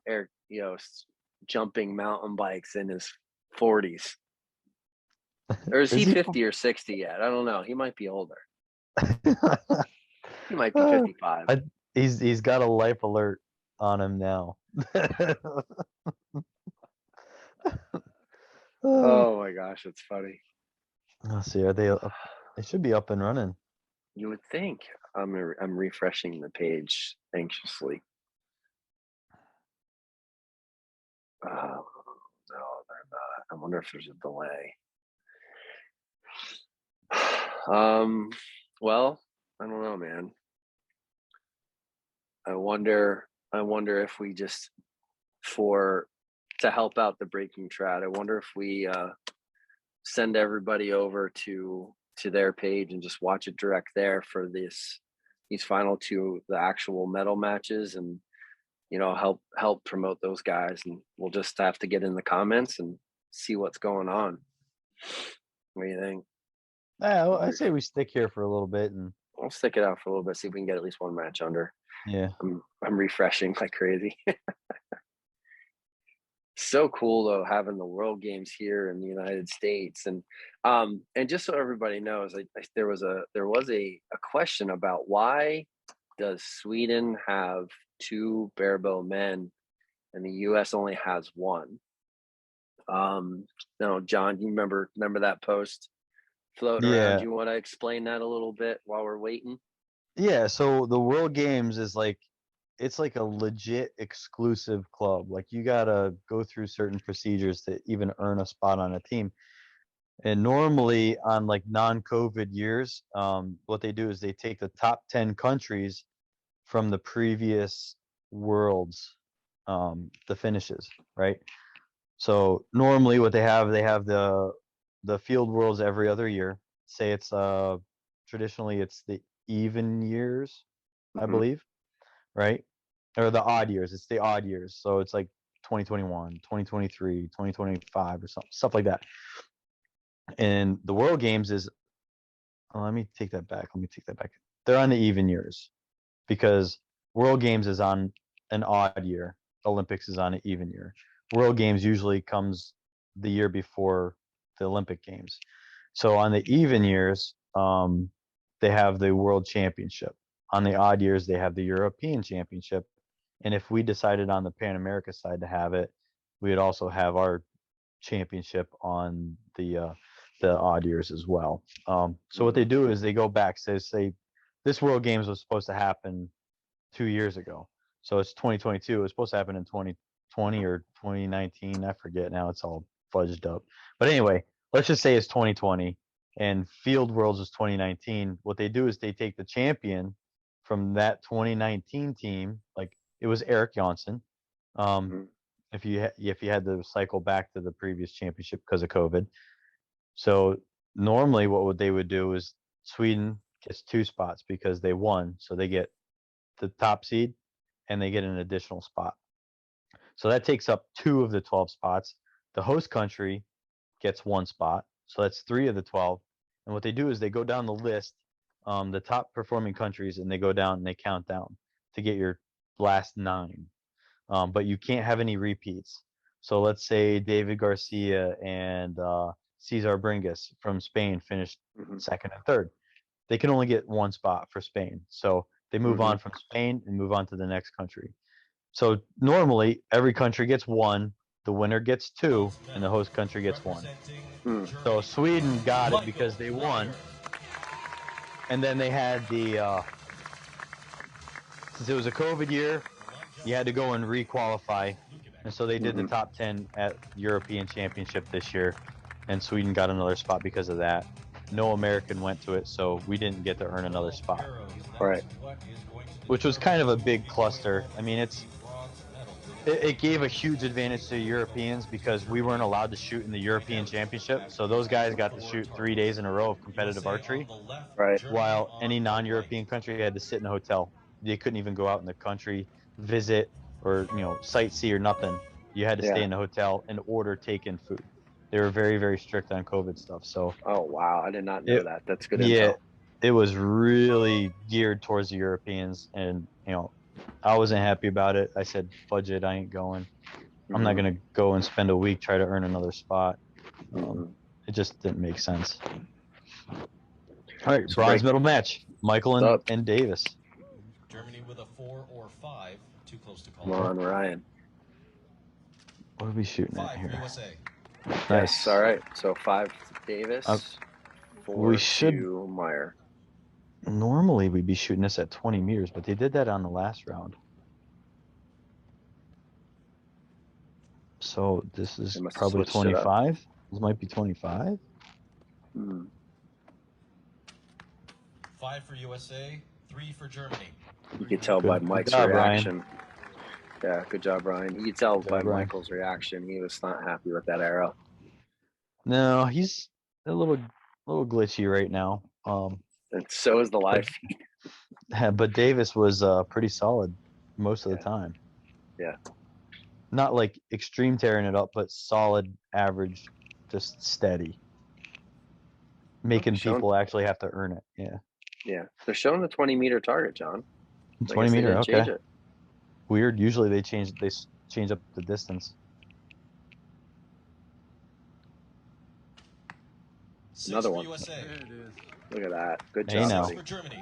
H: jumping mountain bikes in his 40s. Or is he
F: Is he
H: 50 or 60 yet? I don't know. He might be older. He might be 55.
F: He's got a life alert on him now.
H: Oh my gosh, it's funny.
F: Let's see. Are they? They should be up and running.
H: You would think. I'm refreshing the page anxiously. Oh no, they're not. I wonder if there's a delay. Well, I don't know, man. I wonder if we just to help out the breaking trout, I wonder if we send everybody over to their page and just watch it direct there for these final two, the actual medal matches, and help promote those guys, and we'll just have to get in the comments and see what's going on. What do you think?
F: Yeah, well, I say we stick here for a little bit, and
H: I'll stick it out for a little bit, see if we can get at least one match under.
F: Yeah,
H: I'm refreshing like crazy. So cool though, having the World Games here in the United States, and just so everybody knows, there was a question about why does Sweden have 2 barebow men and the U.S. only has 1. No, John, you remember that post floating around? You want to explain that a little bit while we're waiting?
F: Yeah, so the World Games is it's like a legit exclusive club. Like, you gotta go through certain procedures to even earn a spot on a team. And normally on like non-COVID years, what they do is they take the top 10 countries from the previous worlds, the finishes, right? So normally what they have the field worlds every other year. Say it's traditionally it's the even years, I believe, right? Or the odd years. It's the odd years. So it's like 2021, 2023, 2025 or something, stuff like that. And the World Games is let me take that back. They're on the even years, because World Games is on an odd year. Olympics is on an even year. World Games usually comes the year before the Olympic Games. So on the even years, they have the World Championship. On the odd years, they have the European Championship. And if we decided on the Pan America side to have it, we would also have our championship on the odd years as well. So what they do is they go back, say this World Games was supposed to happen 2 years ago. So it's 2022. It was supposed to happen in 2020 or 2019. I forget now. It's all fudged up. But anyway, let's just say it's 2020 and Field Worlds is 2019. What they do is they take the champion from that 2019 team, like it was Eric Johnson. If you had to cycle back to the previous championship because of COVID. So normally what they would do is Sweden gets 2 spots because they won. So they get the top seed and they get an additional spot. So that takes up 2 of the 12 spots. The host country gets 1 spot. So that's 3 of the 12. And what they do is they go down the list, the top performing countries, and they go down and they count down to get your last 9. But you can't have any repeats. So let's say David Garcia and Cesar Bringas from Spain finished 2nd and 3rd. They can only get 1 spot for Spain. So they move on from Spain and move on to the next country. So normally every country gets 1, the winner gets 2, and the host country gets 1. So Sweden got it because they won. And then they had since it was a COVID year, you had to go and re-qualify. And so they did the top 10 at European Championship this year, and Sweden got another spot because of that. No American went to it, so we didn't get to earn another spot.
H: Right.
F: Which was kind of a big cluster. I mean, it gave a huge advantage to Europeans because we weren't allowed to shoot in the European Championship. So those guys got to shoot 3 days in a row of competitive archery.
H: Right.
F: While any non-European country had to sit in a hotel. They couldn't even go out in the country, visit, or sightsee or nothing. You had to stay in a hotel and order take-in food. They were very, very strict on COVID stuff. So.
H: Oh wow, I did not know that. That's good
F: Yeah,
H: info.
F: it was really geared towards the Europeans, and I wasn't happy about it. I said, "Fudge it, I ain't going." I'm not gonna go and spend a week try to earn another spot.
H: Mhm.
F: It just didn't make sense. All right,
H: So
F: bronze
H: break-
F: medal match: Michael
H: Up.
F: and Davis.
I: Germany with a 4 or 5. Too close to call.
H: Come on, Ryan.
F: What are we shooting at
I: 5 for
F: here?
I: USA.
F: Nice.
H: Yes. All right. So 5 to Davis. 4
F: we should-
H: to Meyer.
F: Normally we'd be shooting this at 20 meters, but they did that on the last round. So this is
H: They must have
F: probably
H: switched it up.
F: 25. This might be 25.
H: Hmm.
I: 5 for USA. 3 for Germany.
H: You could tell by
F: Good
H: Mike's
F: job, Ryan.
H: reaction. Yeah, good job, Ryan. You could tell
F: Good
H: by
F: job, Ryan.
H: Michael's reaction. He was not happy with that arrow.
F: No, he's a little glitchy right now.
H: And so is the live feed.
F: But Davis was pretty solid most of the time.
H: Yeah.
F: Not like extreme tearing it up, but solid, average, just steady. Making
H: showing-
F: people actually have to earn it. Yeah.
H: Yeah. They're showing the 20-meter target, John. I
F: 20
H: guess they
F: meter.
H: didn't change
F: Okay.
H: it.
F: Weird. Usually they change up the distance.
I: 6
H: Another
I: for
H: one.
I: USA.
H: Look at that. Good
F: Hey,
H: job.
F: now.
I: 6
H: buddy.
I: for Germany.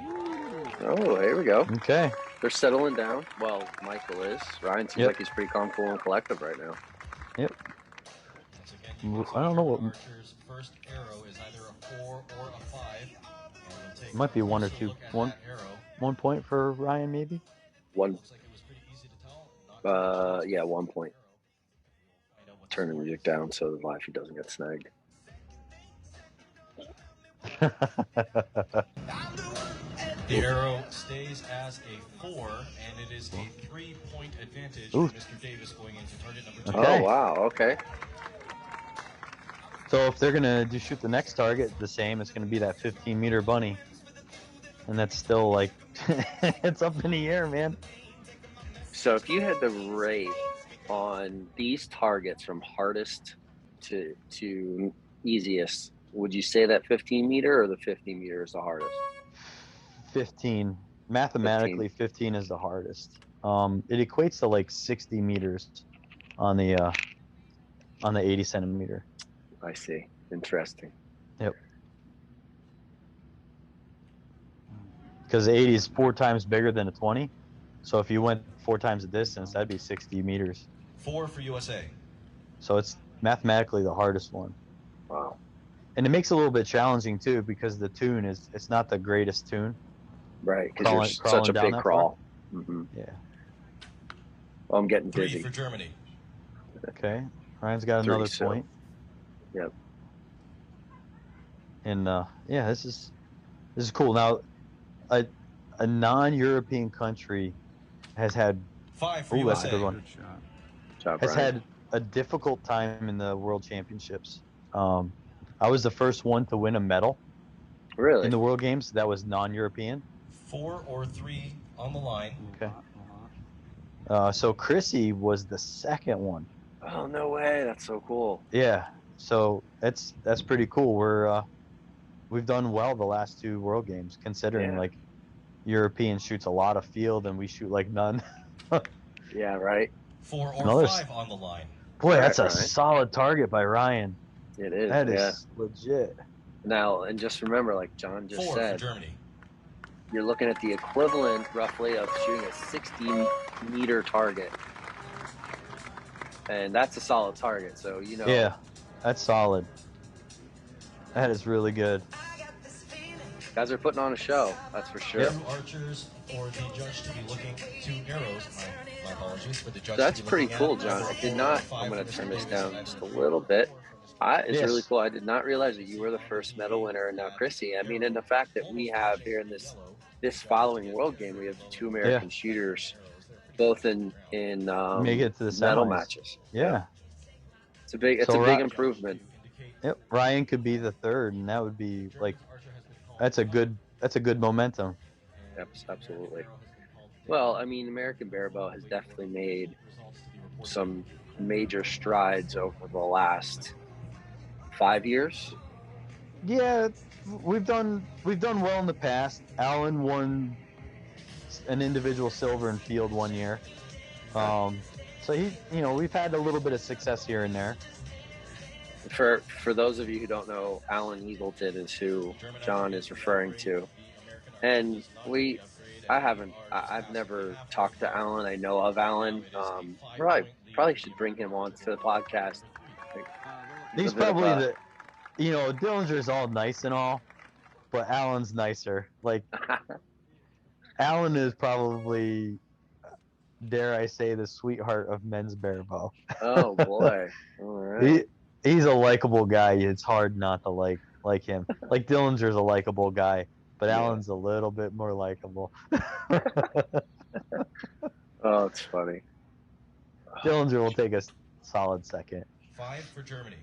H: Oh, here we go.
F: Okay.
H: They're settling down. Well, Michael is. Ryan seems
F: Yep.
H: like he's pretty calm, cool, and collective right now.
F: Yep.
I: Once again, you can see
F: I don't know what-
I: German archer's first arrow is either a 4 or a 5. And we'll take
F: Might be
I: a
F: one or
I: closer
F: two.
I: look at
F: One-
I: that arrow.
F: 1 point for Ryan, maybe.
H: One.
I: Looks like it was pretty easy to tell. Not too much
H: Yeah, 1 point.
I: Find out what the
H: Turn the
I: score
H: music
I: is.
H: down so the live feed doesn't get snagged.
I: The arrow stays as a 4, and it is a 3-point advantage
F: Ooh.
I: for Mr. Davis going into target number 2.
F: Okay.
H: Oh, wow. Okay.
F: So if they're gonna shoot the next target the same, it's gonna be that 15-meter bunny, and that's still like it's up in the air, man.
H: So if you had to rate on these targets from hardest to easiest, would you say that 15-meter or the 50-meter is the hardest?
F: 15. Mathematically, 15 is the hardest. It equates to like 60 meters on the 80 centimeter.
H: I see. Interesting.
F: Yep. Because the 80 is 4 times bigger than a 20. So if you went 4 times the distance, that'd be 60 meters.
I: 4 for USA.
F: So it's mathematically the hardest one.
H: Wow.
F: And it makes it a little bit challenging too, because the tune it's not the greatest tune.
H: Right, because
F: Crawling-
H: there's such
F: crawling
H: a
F: down
H: big
F: that
H: crawl. Mm-hmm.
F: Yeah.
H: Well, I'm getting
I: 3
H: dizzy.
I: for Germany.
F: Okay. Ryan's got another
H: 32.
F: point.
H: Yep.
F: And yeah, this is cool. Now, a non-European country has had
I: 5 for
F: that's
I: USA.
F: a good one.
G: Good shot.
H: Job,
F: Has
H: Ryan.
F: had a difficult time in the World Championships. I was the first one to win a medal
H: Really?
F: in the World Games that was non-European.
I: 4 or 3 on the line.
F: Okay. So Chrissy was the second one.
H: Oh, no way. That's so cool.
F: Yeah. So that's pretty cool. We've done well the last 2 World Games, considering
H: Yeah.
F: like European shoots a lot of field and we shoot like none.
H: Yeah, right?
I: 4 or
F: Another
I: 5 on the line.
F: Boy, that's a
H: Right.
F: solid target by Ryan.
H: It is.
F: That
H: yeah.
F: is legit.
H: Now, and just remember, like John just
I: 4 for
H: said,
I: Germany.
H: you're looking at the equivalent, roughly, of shooting a 60-meter target. And that's a solid target. So, you know.
F: Yeah, that's solid. That is really good.
H: Guys are putting on a show. That's for sure.
I: 2 archers for the judge to be looking, 2 arrows. My apologies for the judge.
H: That's
I: to be
H: pretty
I: looking
H: cool,
I: at.
H: John. I
I: Either a
H: did
I: 4 or
H: not.
I: 5
H: I'm going
I: for
H: to turn
I: Mr.
H: this
I: Davis.
H: down just a little bit. It's
F: Yes.
H: really cool. I did not realize that you were the first medal winner, and now Chrissy. I mean, and the fact that we have here in this following World Game, we have 2 American shooters, both in
F: Make it to the
H: medal
F: semis.
H: matches.
F: Yeah.
H: It's a big
F: So
H: big improvement.
F: Yep. Ryan could be the third, and that would be like that's a good momentum.
H: Yep, absolutely. Well, I mean, American Barebow has definitely made some major strides over the last 5 years.
F: Yeah, we've done well in the past. Alan won an individual silver in field one year. So we've had a little bit of success here and there.
H: For those of you who don't know, Alan Eagleton is who John is referring to, and I've never talked to Alan. I know of Alan. Probably should bring him on to the podcast.
F: He's probably Dillinger's all nice and all, but Alan's nicer. Like Alan is probably, dare I say, the sweetheart of men's barebow.
H: Oh boy! All right.
F: He's a likable guy. It's hard not to like him. Like Dillinger's a likable guy, but Alan's a little bit more likable.
H: Oh, it's funny.
F: Dillinger will take a solid second.
I: 5 for Germany.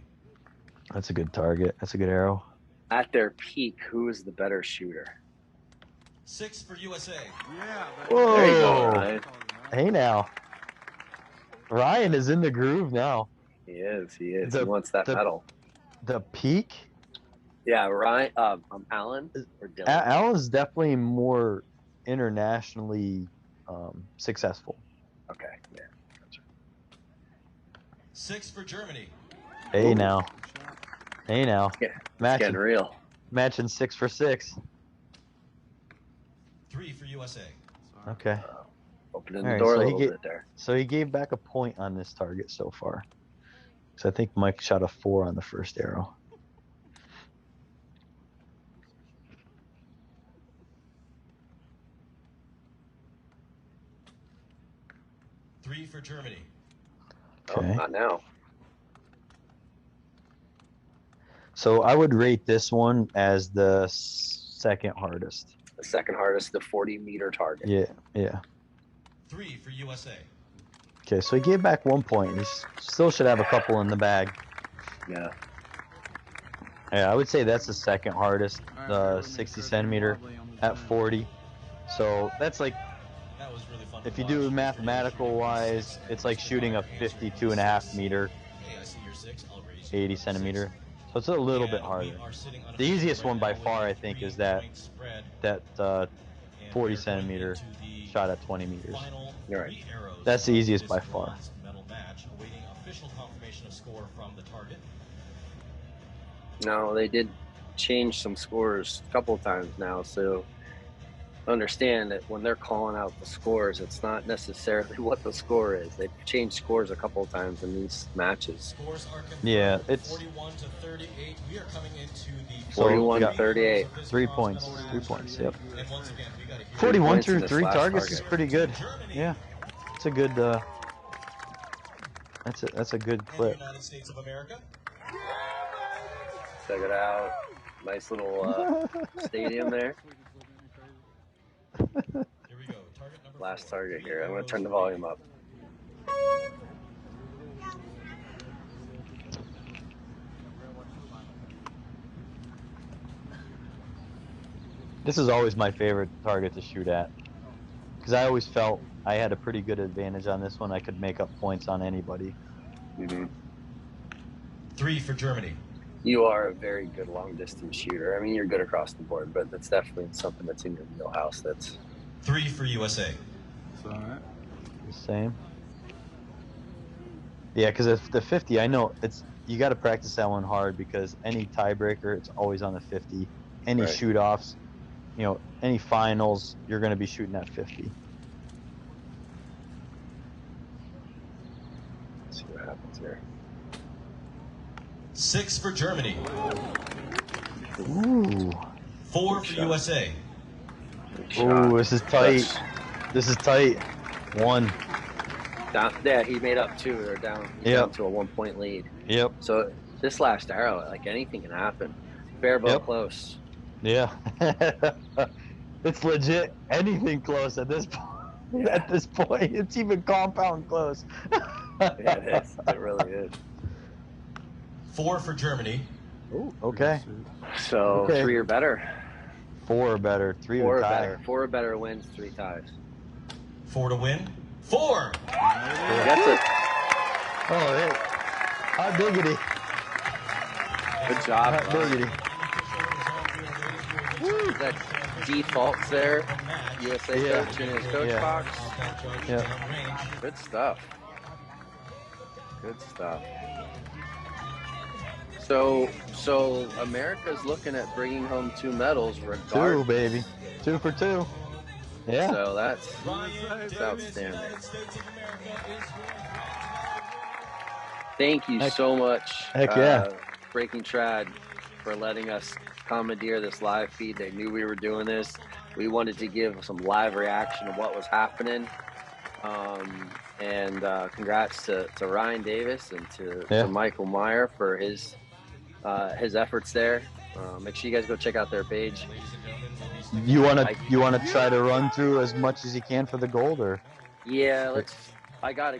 F: That's a good target. That's a good arrow.
H: At their peak, who is the better shooter?
I: 6 for USA.
F: Whoa!
H: There you go, Ryan.
F: Hey now, Ryan is in the groove now.
H: He is. He wants that medal.
F: The peak?
H: Yeah, Ryan. Alan or Dylan?
F: Alan's definitely more internationally successful.
H: Okay. Yeah. Gotcha.
I: 6 for Germany.
F: Hey now. Hey now.
H: Yeah, it's getting real.
F: Matching 6 for 6.
I: 3 for USA.
F: Okay.
H: Opening the door a little bit there.
F: So he gave back a point on this target so far. So I think Mike shot a 4 on the first arrow.
I: Three for Germany.
F: Okay.
H: Oh, not now.
F: So I would rate this one as the second hardest.
H: The second hardest, the 40-meter target.
F: Yeah.
I: 3 for USA.
F: Okay, so he gave back 1 point. He still should have a couple in the bag.
H: Yeah.
F: Yeah, I would say that's the second hardest, the 60 centimeter at 40. So that's like,
I: That was really fun.
F: if you do mathematical wise, it's like shooting a 52.5 meter,
I: Hey, I see your 6. I'll raise
F: 80 centimeter. So it's a little bit harder. The easiest one by far, I think, is that 40 centimeter shot at 20 meters.
H: You're right.
F: That's the easiest by far.
I: Medal match, awaiting official confirmation of score from the target.
H: No, they did change some scores a couple of times now, so understand that when they're calling out the scores, it's not necessarily what the score is. They've changed scores a couple of times in these matches.
I: Scores are confirmed.
F: Yeah, it's
I: 41 to 38. We are coming into the
H: 41 to 38.
F: 3 points. 3 points. Yep.
I: And once again, we gotta hear
F: 41
H: points in
F: through
H: this
F: 3
H: last
F: targets is
H: target.
F: pretty good. Yeah, it's a good. That's a good
I: in the
F: clip.
I: United States of America.
H: Check it out. Nice little stadium there.
I: Here we go. Target number
H: Last
I: 4.
H: target here. I'm going to turn the volume up.
F: This is always my favorite target to shoot at, because I always felt I had a pretty good advantage on this one. I could make up points on anybody.
H: Mm-hmm.
I: 3 for Germany.
H: You are a very good long distance shooter. I mean, you're good across the board, but that's definitely something that's in your wheelhouse. That's
I: 3 for USA.
C: Alright.
F: The same. Yeah, because if the 50, I know you got to practice that one hard, because any tiebreaker, it's always on the 50. Any
H: Right.
F: shoot-offs, any finals, you're going to be shooting at 50.
H: Let's see what happens here.
I: 6 for Germany.
F: Ooh.
I: 4 for USA.
H: Good shot.
F: Ooh, this is tight. This is tight. 1.
H: Down, yeah, he made up 2. They're down, down to a 1-point lead.
F: Yep.
H: So this last arrow, like anything can happen. Barebow
F: Yep.
H: close.
F: Yeah. It's legit anything close at this point.
H: Yeah.
F: At this point, it's even compound close.
H: Yeah, it is. It really is.
I: 4 for Germany.
F: Ooh, okay.
H: So
F: Okay.
H: 3 or better.
F: 4 or better. 3
H: 4
F: or
H: or
F: tie.
H: better. 4 or better wins, 3 ties.
I: 4 to win. 4.
H: That's it.
F: Oh, hey. Hot diggity.
H: Good job.
F: Hot diggity.
H: Woo, that defaults there. USA
F: Yeah.
H: coach in his coach
F: Yeah.
H: box.
F: Yeah.
H: Good stuff. Good stuff. So America's looking at bringing home 2 medals regardless.
F: 2, baby. 2 for 2. Yeah.
H: So that's outstanding. Thank you so much,
F: Heck yeah.
H: Breaking Trad, for letting us commandeer this live feed. They knew we were doing this. We wanted to give some live reaction to what was happening. And congrats to Ryan Davis and to Michael Meyer for his efforts there. Make sure you guys go check out their page.
F: You wanna try to run through as much as you can for the gold, or?
H: Yeah, I got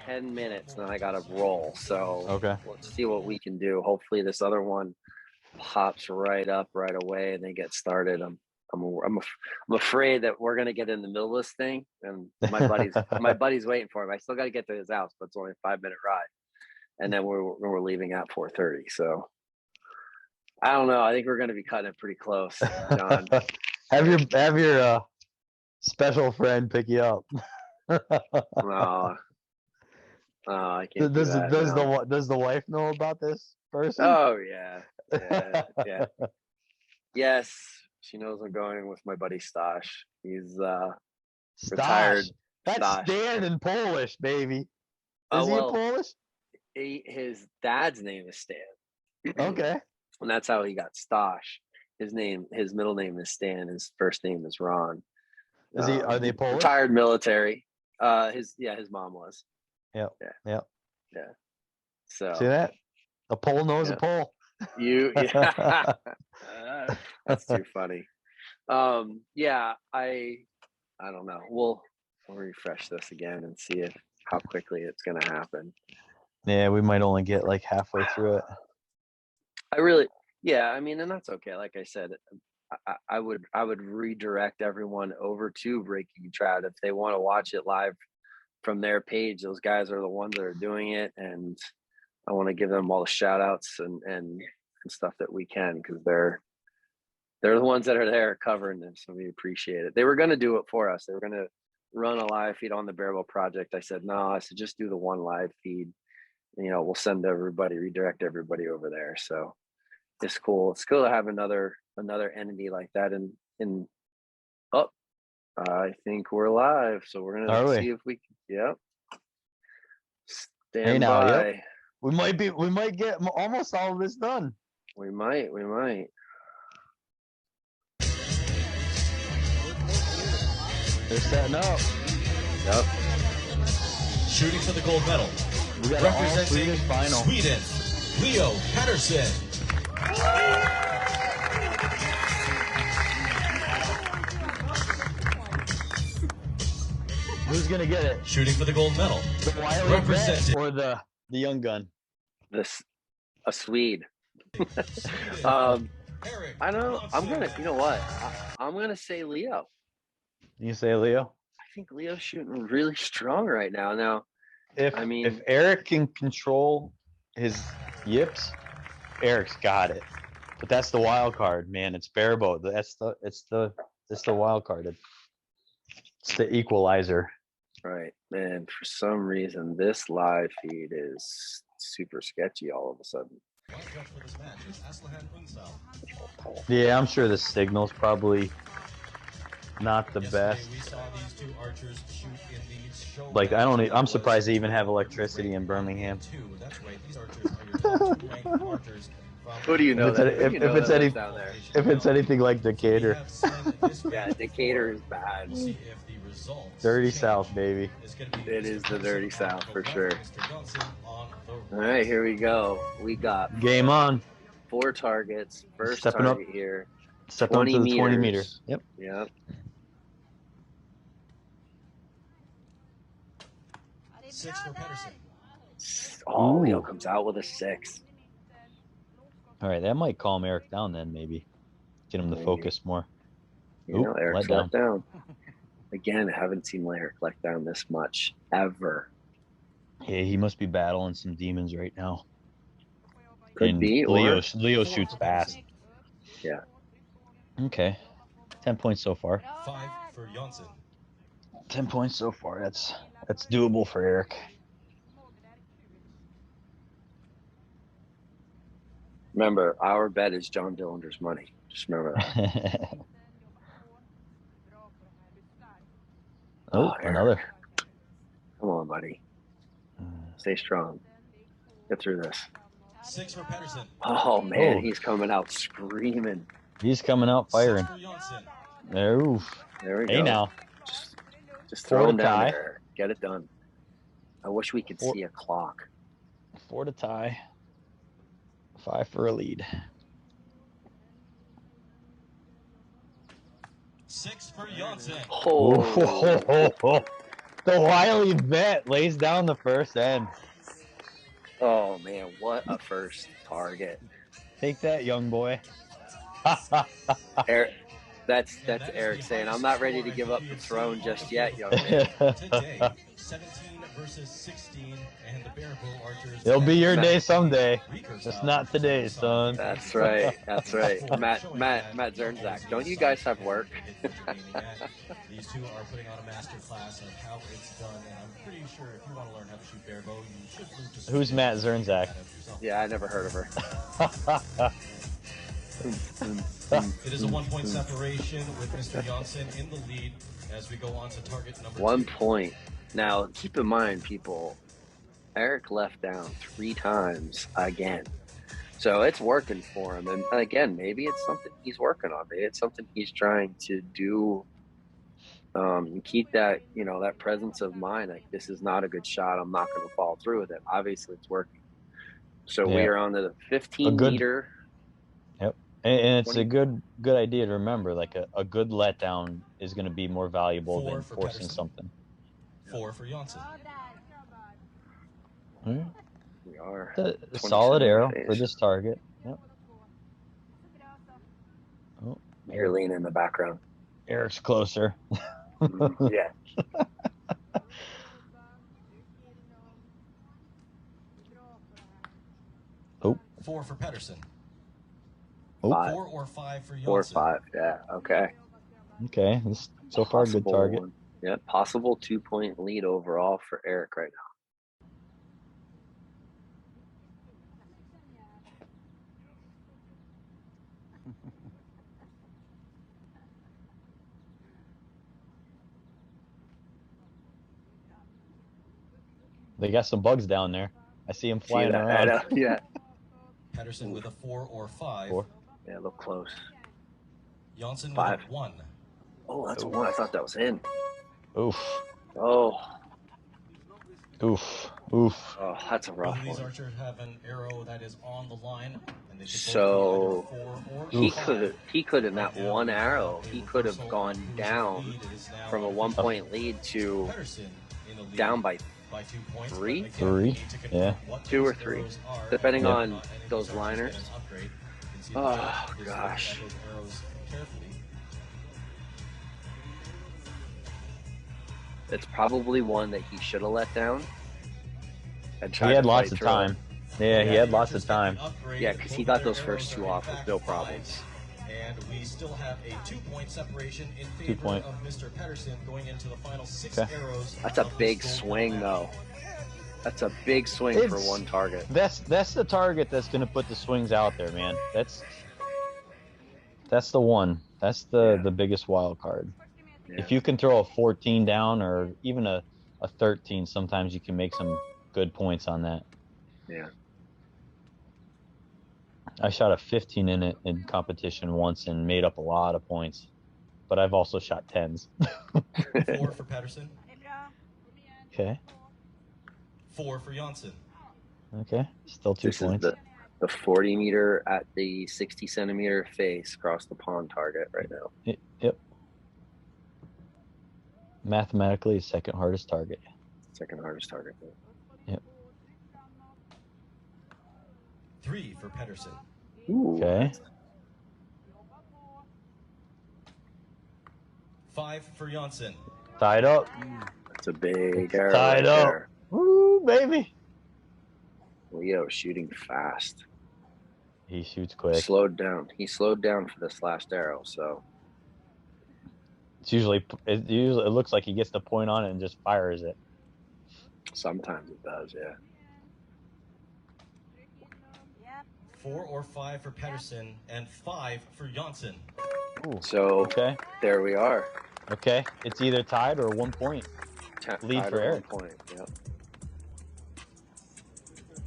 H: 10 minutes and I got to roll. So
F: okay,
H: let's see what we can do. Hopefully this other one pops right up right away and they get started. I'm afraid that we're gonna get in the middle of this thing, and my buddy's waiting for him. I still got to get to his house, but it's only a 5-minute ride, and then we're leaving at 4:30. So I don't know. I think we're gonna be cutting it pretty close, John.
F: have your special friend pick you up.
H: No, I can't. Does
F: the wife know about this person?
H: Oh yeah. Yes, she knows I'm going with my buddy Stash. He's retired.
F: That's
H: Stash.
F: Stan in Polish, baby. Is he Polish?
H: His dad's name is Stan.
F: Okay.
H: And that's how he got Stash. His middle name is Stan. His first name is Ron.
F: Are they Polish?
H: Retired military. His mom was.
F: Yeah.
H: So
F: see that? A Pole knows a Pole.
H: Yeah. That's too funny. Yeah, I don't know. We'll refresh this again and see how quickly it's gonna happen.
F: Yeah, we might only get like halfway through it.
H: I mean, and that's okay. Like I said, I would redirect everyone over to Breaking Trad if they want to watch it live from their page. Those guys are the ones that are doing it, and I want to give them all the shout outs and stuff that we can, because they're the ones that are there covering this, and we appreciate it. They were going to do it for us. They were going to run a live feed on the Barebow project. I said, no, I said, just do the one live feed. And, we'll send redirect everybody over there. So it's cool. It's cool to have another entity like that. And I think we're live. So we're going to see if we can. Yep. Stand by.
F: Yep. We might get almost all of this done.
H: We might.
F: They're setting up.
H: Yep.
I: Shooting for the gold medal.
F: We got
I: representing
F: final.
I: Sweden, Leo Patterson.
F: Who's gonna get it?
I: Shooting for the gold medal.
F: The Wiley representing or the young gun?
H: A Swede. I know. I'm gonna. You know what? I'm gonna say Leo.
F: You say Leo?
H: I think Leo's shooting really strong right now. Now,
F: if Eric can control his yips, Eric's got it. But that's the wild card, man. It's Barebow. It's the wild card. It's the equalizer.
H: Right, man. For some reason, this live feed is super sketchy all of a sudden.
F: Yeah, I'm sure the signal's probably not the best. Like I'm surprised they even have electricity in Birmingham.
H: Who do you know?
F: If it's anything like Decatur.
H: Yeah, Decatur is bad.
F: Dirty South, baby.
H: It is the dirty South for sure. All right, here we go. We got
F: game on.
H: 4 targets. First
F: Stepping
H: target
F: up.
H: here.
F: Stepping up to the 20 meters. Yep.
I: Six for Pedersen.
H: Oh, Leo comes out with a 6.
F: All right, that might calm Eric down then, maybe. Get him to focus more.
H: Eric's let down. Again, I haven't seen Eric let down this much, ever.
F: Yeah, he must be battling some demons right now.
H: Could be.
F: Leo shoots fast.
H: Yeah.
F: Okay. 10 points so far.
I: 5 for Janssen.
F: 10 points so far. That's doable for Eric.
H: Remember, our bet is John Dillinger's money. Just remember that.
F: Oh, another.
H: Come on, buddy. Stay strong. Get through this.
I: 6 for Pedersen.
H: Oh, man,
F: Oh.
H: he's coming out screaming.
F: He's coming out firing.
I: 6 for Janssen.
F: Oof.
H: There we
F: Hey
H: go.
F: now.
H: Just
F: 4
H: throw
F: to
H: him down
F: tie.
H: there. Get it done. I wish we could
F: 4
H: see a clock.
F: 4 to tie. 5 for a lead.
I: 6 for Janssen.
H: Oh.
F: The wily vet lays down the first end.
H: Oh, man, what a first target.
F: Take that, young boy.
H: Eric, that's
I: That is
H: Eric
I: the
H: saying, I'm
I: highest
H: not ready
I: score
H: to
I: I
H: give
I: think
H: up
I: we
H: the
I: have
H: throne
I: seen
H: just
I: on
H: yet,
I: the
H: young
I: field
H: man.
I: today. 17 versus 16, and the Barebow Archers.
F: It'll be your
H: Matt.
F: day someday.
I: Recurve
F: Just
I: style
F: not
I: for
F: today,
I: some
F: son.
I: side.
H: That's right. That's right.
I: Showing
H: Matt
I: that
H: Zernzak,
I: you
H: don't
I: always
H: you
I: be
H: guys
I: a
H: have
I: side
H: work?
I: and hit what you're aiming at. These two are putting on a master class of how it's done, and I'm pretty sure if you want to learn how to shoot Barebow, you should move to
F: Who's
I: Sweden
F: Matt
I: and
F: Zernzak?
I: that out yourself.
H: Yeah, I never heard of her.
I: It is a 1-point separation with Mr. Janssen in the lead as we go on to target number
H: 1
I: 2.
H: point. Now, keep in mind, people, Eric left down 3 times again. So it's working for him. And again, maybe it's something he's working on. Maybe it's something he's trying to do. Keep that, that presence of mind. Like, this is not a good shot. I'm not going to follow through with it. Obviously, it's working. So we are on the 15 meter.
F: Yep. And it's
H: 20.
F: a good idea to remember, like a good letdown is going to be more valuable
I: 4
F: than
I: for
F: forcing
I: Pedersen.
F: something.
I: 4 for Janssen.
H: We are
F: A solid arrow
H: phase.
F: for this target. Yep. Oh,
H: You're leaning in the background.
F: Eric's closer.
H: Yeah.
F: Oh.
I: 4 for Pedersen.
F: Oh.
H: 5.
I: 4 or 5 for Janssen.
H: 4 or 5. Yeah. Okay.
F: Okay. This so far a good target.
H: One. Yeah. Possible 2-point lead overall for Eric right now.
F: They got some bugs down there. I see them flying
H: that?
F: around.
H: Yeah.
I: Pedersen with a 4 or 5.
F: 4.
H: Yeah, look close.
I: Janssen
H: 5.
I: with a 1.
H: Oh, that's a 1. I thought that was in.
F: Oof.
H: Oh.
F: Oof. Oof.
H: Oh, that's a rough
I: Both of these
H: one.
I: archers have an arrow that is on the line, and they
H: So
I: could both be either 4 or
H: he
I: 5.
H: could in that one arrow, he could have gone down from a 1-point lead to
I: Pedersen in the lead
H: down by
I: 2 points.
H: 3?
I: Again,
F: 3?
I: we need to confirm
F: Yeah.
I: what
H: 2 or
I: those
H: 3,
I: arrows are,
H: depending
I: and
H: on
I: any of
H: those
I: these archers
H: liners.
I: get an upgrade. You can see the
H: Oh,
I: judge is looking at
H: gosh.
I: those arrows carefully.
H: It's probably one that he should have let down. And
F: He
H: tried
F: had
H: to
F: lots
H: fight
F: of
H: through
F: time. Yeah, he had lots of time.
H: Yeah, because he got those first 2 off with no problems.
I: And we still have a 2-point separation in
F: 2
I: favor
F: point.
I: of Mr. Pedersen going into the final 6
F: Okay.
I: arrows.
H: That's a
I: of
H: big
I: this gold
H: swing,
I: match.
H: though. That's a big swing for
F: It's-
H: one target.
F: That's the target that's going to put the swings out there, man. That's the one. That's the biggest wild card.
H: Yeah.
F: If you can throw a 14 down or even a 13, sometimes you can make some good points on that.
H: Yeah.
F: I shot a 15 in it in competition once and made up a lot of points, but I've also shot 10s.
I: 4 for Pedersen.
F: Okay.
I: 4 for Janssen.
F: Okay. Still 2
H: This
F: points.
H: is the 40 meter at the 60 centimeter face across the pond target right now.
F: Yep. Mathematically, second hardest target.
H: Second hardest target.
F: Yep.
I: 3 for Pedersen.
H: Ooh.
F: Okay.
I: 5 for Janssen.
F: Tied up.
H: That's a big arrow
F: Tied
H: right
F: up.
H: there.
F: Woo, baby.
H: Leo shooting fast.
F: He shoots quick.
H: Slowed down. He slowed down for this last arrow, so
F: It usually it looks like he gets the point on it and just fires it.
H: sometimes it does, yeah.
I: 4 or 5 for Pedersen, and 5 for Janssen.
F: Ooh,
H: So
F: okay.
H: there we are.
F: Okay. It's either tied or 1 point. Lead
H: Tied
F: for
H: at
F: Eric.
H: 1 point. Yep.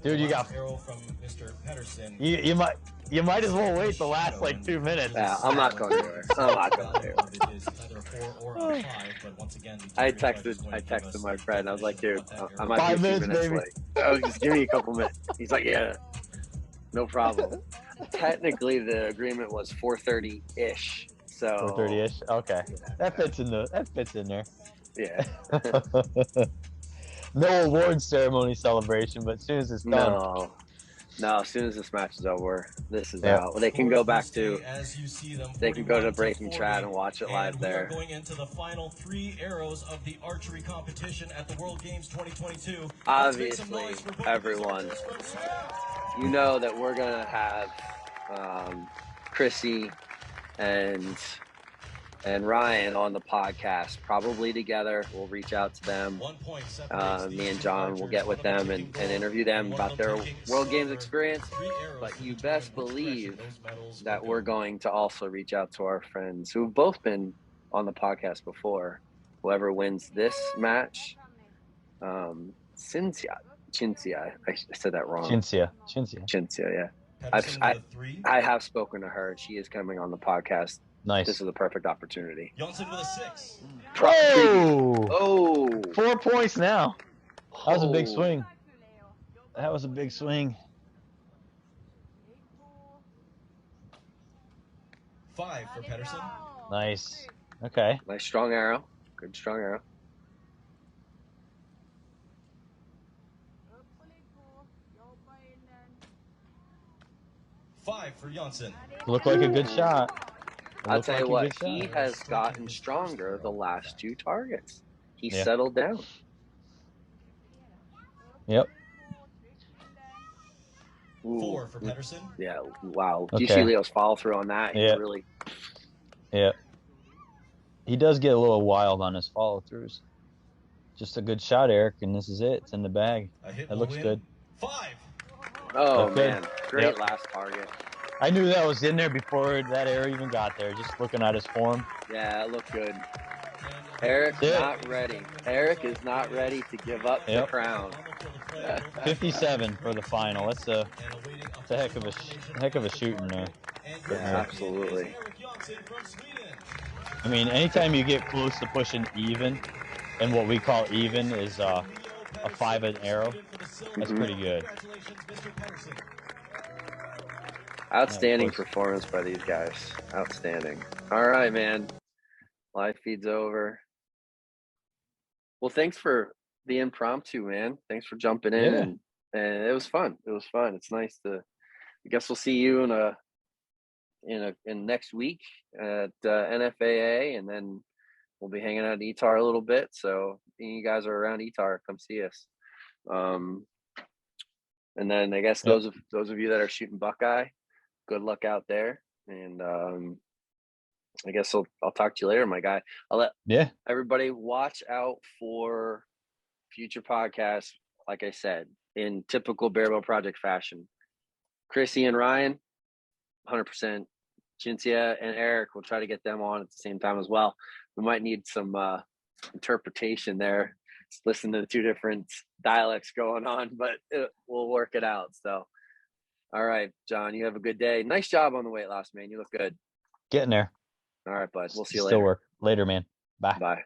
F: Dude, you got
I: arrow from Mr. Pedersen.
F: you might as well wait the last like 2 minutes.
H: Yeah, I'm not going anywhere. I'm not going anywhere. I texted my friend. I was like, dude, I might
F: 5
H: be a few
F: minutes,
H: minutes
F: baby.
H: late. Oh, just give me a couple minutes. He's like, yeah, no problem. Technically, the agreement was 4:30-ish. So
F: 4:30-ish. Okay, that fits in there.
H: Yeah.
F: No award ceremony celebration, but as soon as it's done.
H: No, as soon as this match is over, this is out. They can go back to, they can go to Breaking Trad and watch it live there.
I: We are going into the final 3 arrows of the archery competition at the World Games 2022.
H: Obviously, everyone, you know that we're going to have Chrissy and Ryan on the podcast, probably together. We'll reach out to them. Me and John will get with them and interview them about their World Games experience. But you best believe that we're going to also reach out to our friends who've both been on the podcast before. Whoever wins this match, Cinzia, I said that wrong.
F: Cinzia,
H: yeah. I have spoken to her. She is coming on the podcast.
F: Nice.
H: This is a perfect opportunity.
I: Janssen with a 6.
F: Oh! 4 points now. That was a big swing.
I: 5 for Pedersen.
F: Nice. Okay.
H: Nice strong arrow. Good strong arrow.
I: Five for Janssen.
F: Looked like a good shot.
H: I'll tell you what, he has gotten stronger the last 2 targets. He settled down.
F: Yep.
I: 4 for Pedersen.
H: Yeah, wow.
F: Okay.
H: Do you see Leo's follow through on that?
F: Yeah.
H: Really.
F: Yeah. He does get a little wild on his follow throughs. Just a good shot, Eric, and this is it. It's in the bag. That looks good.
I: 5.
H: Oh, man. Great last target.
F: I knew that was in there before that arrow even got there, just looking at his form.
H: Yeah, it looked good. Eric's not ready. Eric is not ready to give up the crown.
F: 57 for the final. That's a heck of a shooting there.
H: Yeah, absolutely.
F: I mean, anytime you get close to pushing even, and what we call even is a 5 an arrow, that's pretty good.
H: Outstanding performance by these guys. Outstanding. All right, man. Live feed's over. Well, thanks for the impromptu, man. Thanks for jumping in, and it was fun. It's nice to. I guess we'll see you in next week at NFAA, and then we'll be hanging out at ETAR a little bit. So if you guys are around ETAR, come see us. And then I guess those of you that are shooting Buckeye, good luck out there. And I guess I'll talk to you later, my guy. I'll let everybody watch out for future podcasts. Like I said, in typical Barebow Project fashion, Chrissy and Ryan, 100%. Cinzia and Eric, we'll try to get them on at the same time as well. We might need some interpretation there. Listen to the 2 different dialects going on, but we'll work it out. So, all right, John, you have a good day. Nice job on the weight loss, man. You look good.
F: Getting there.
H: All right, bud. We'll see you
F: later.
H: later.
F: Work. Later, man. Bye.
H: Bye.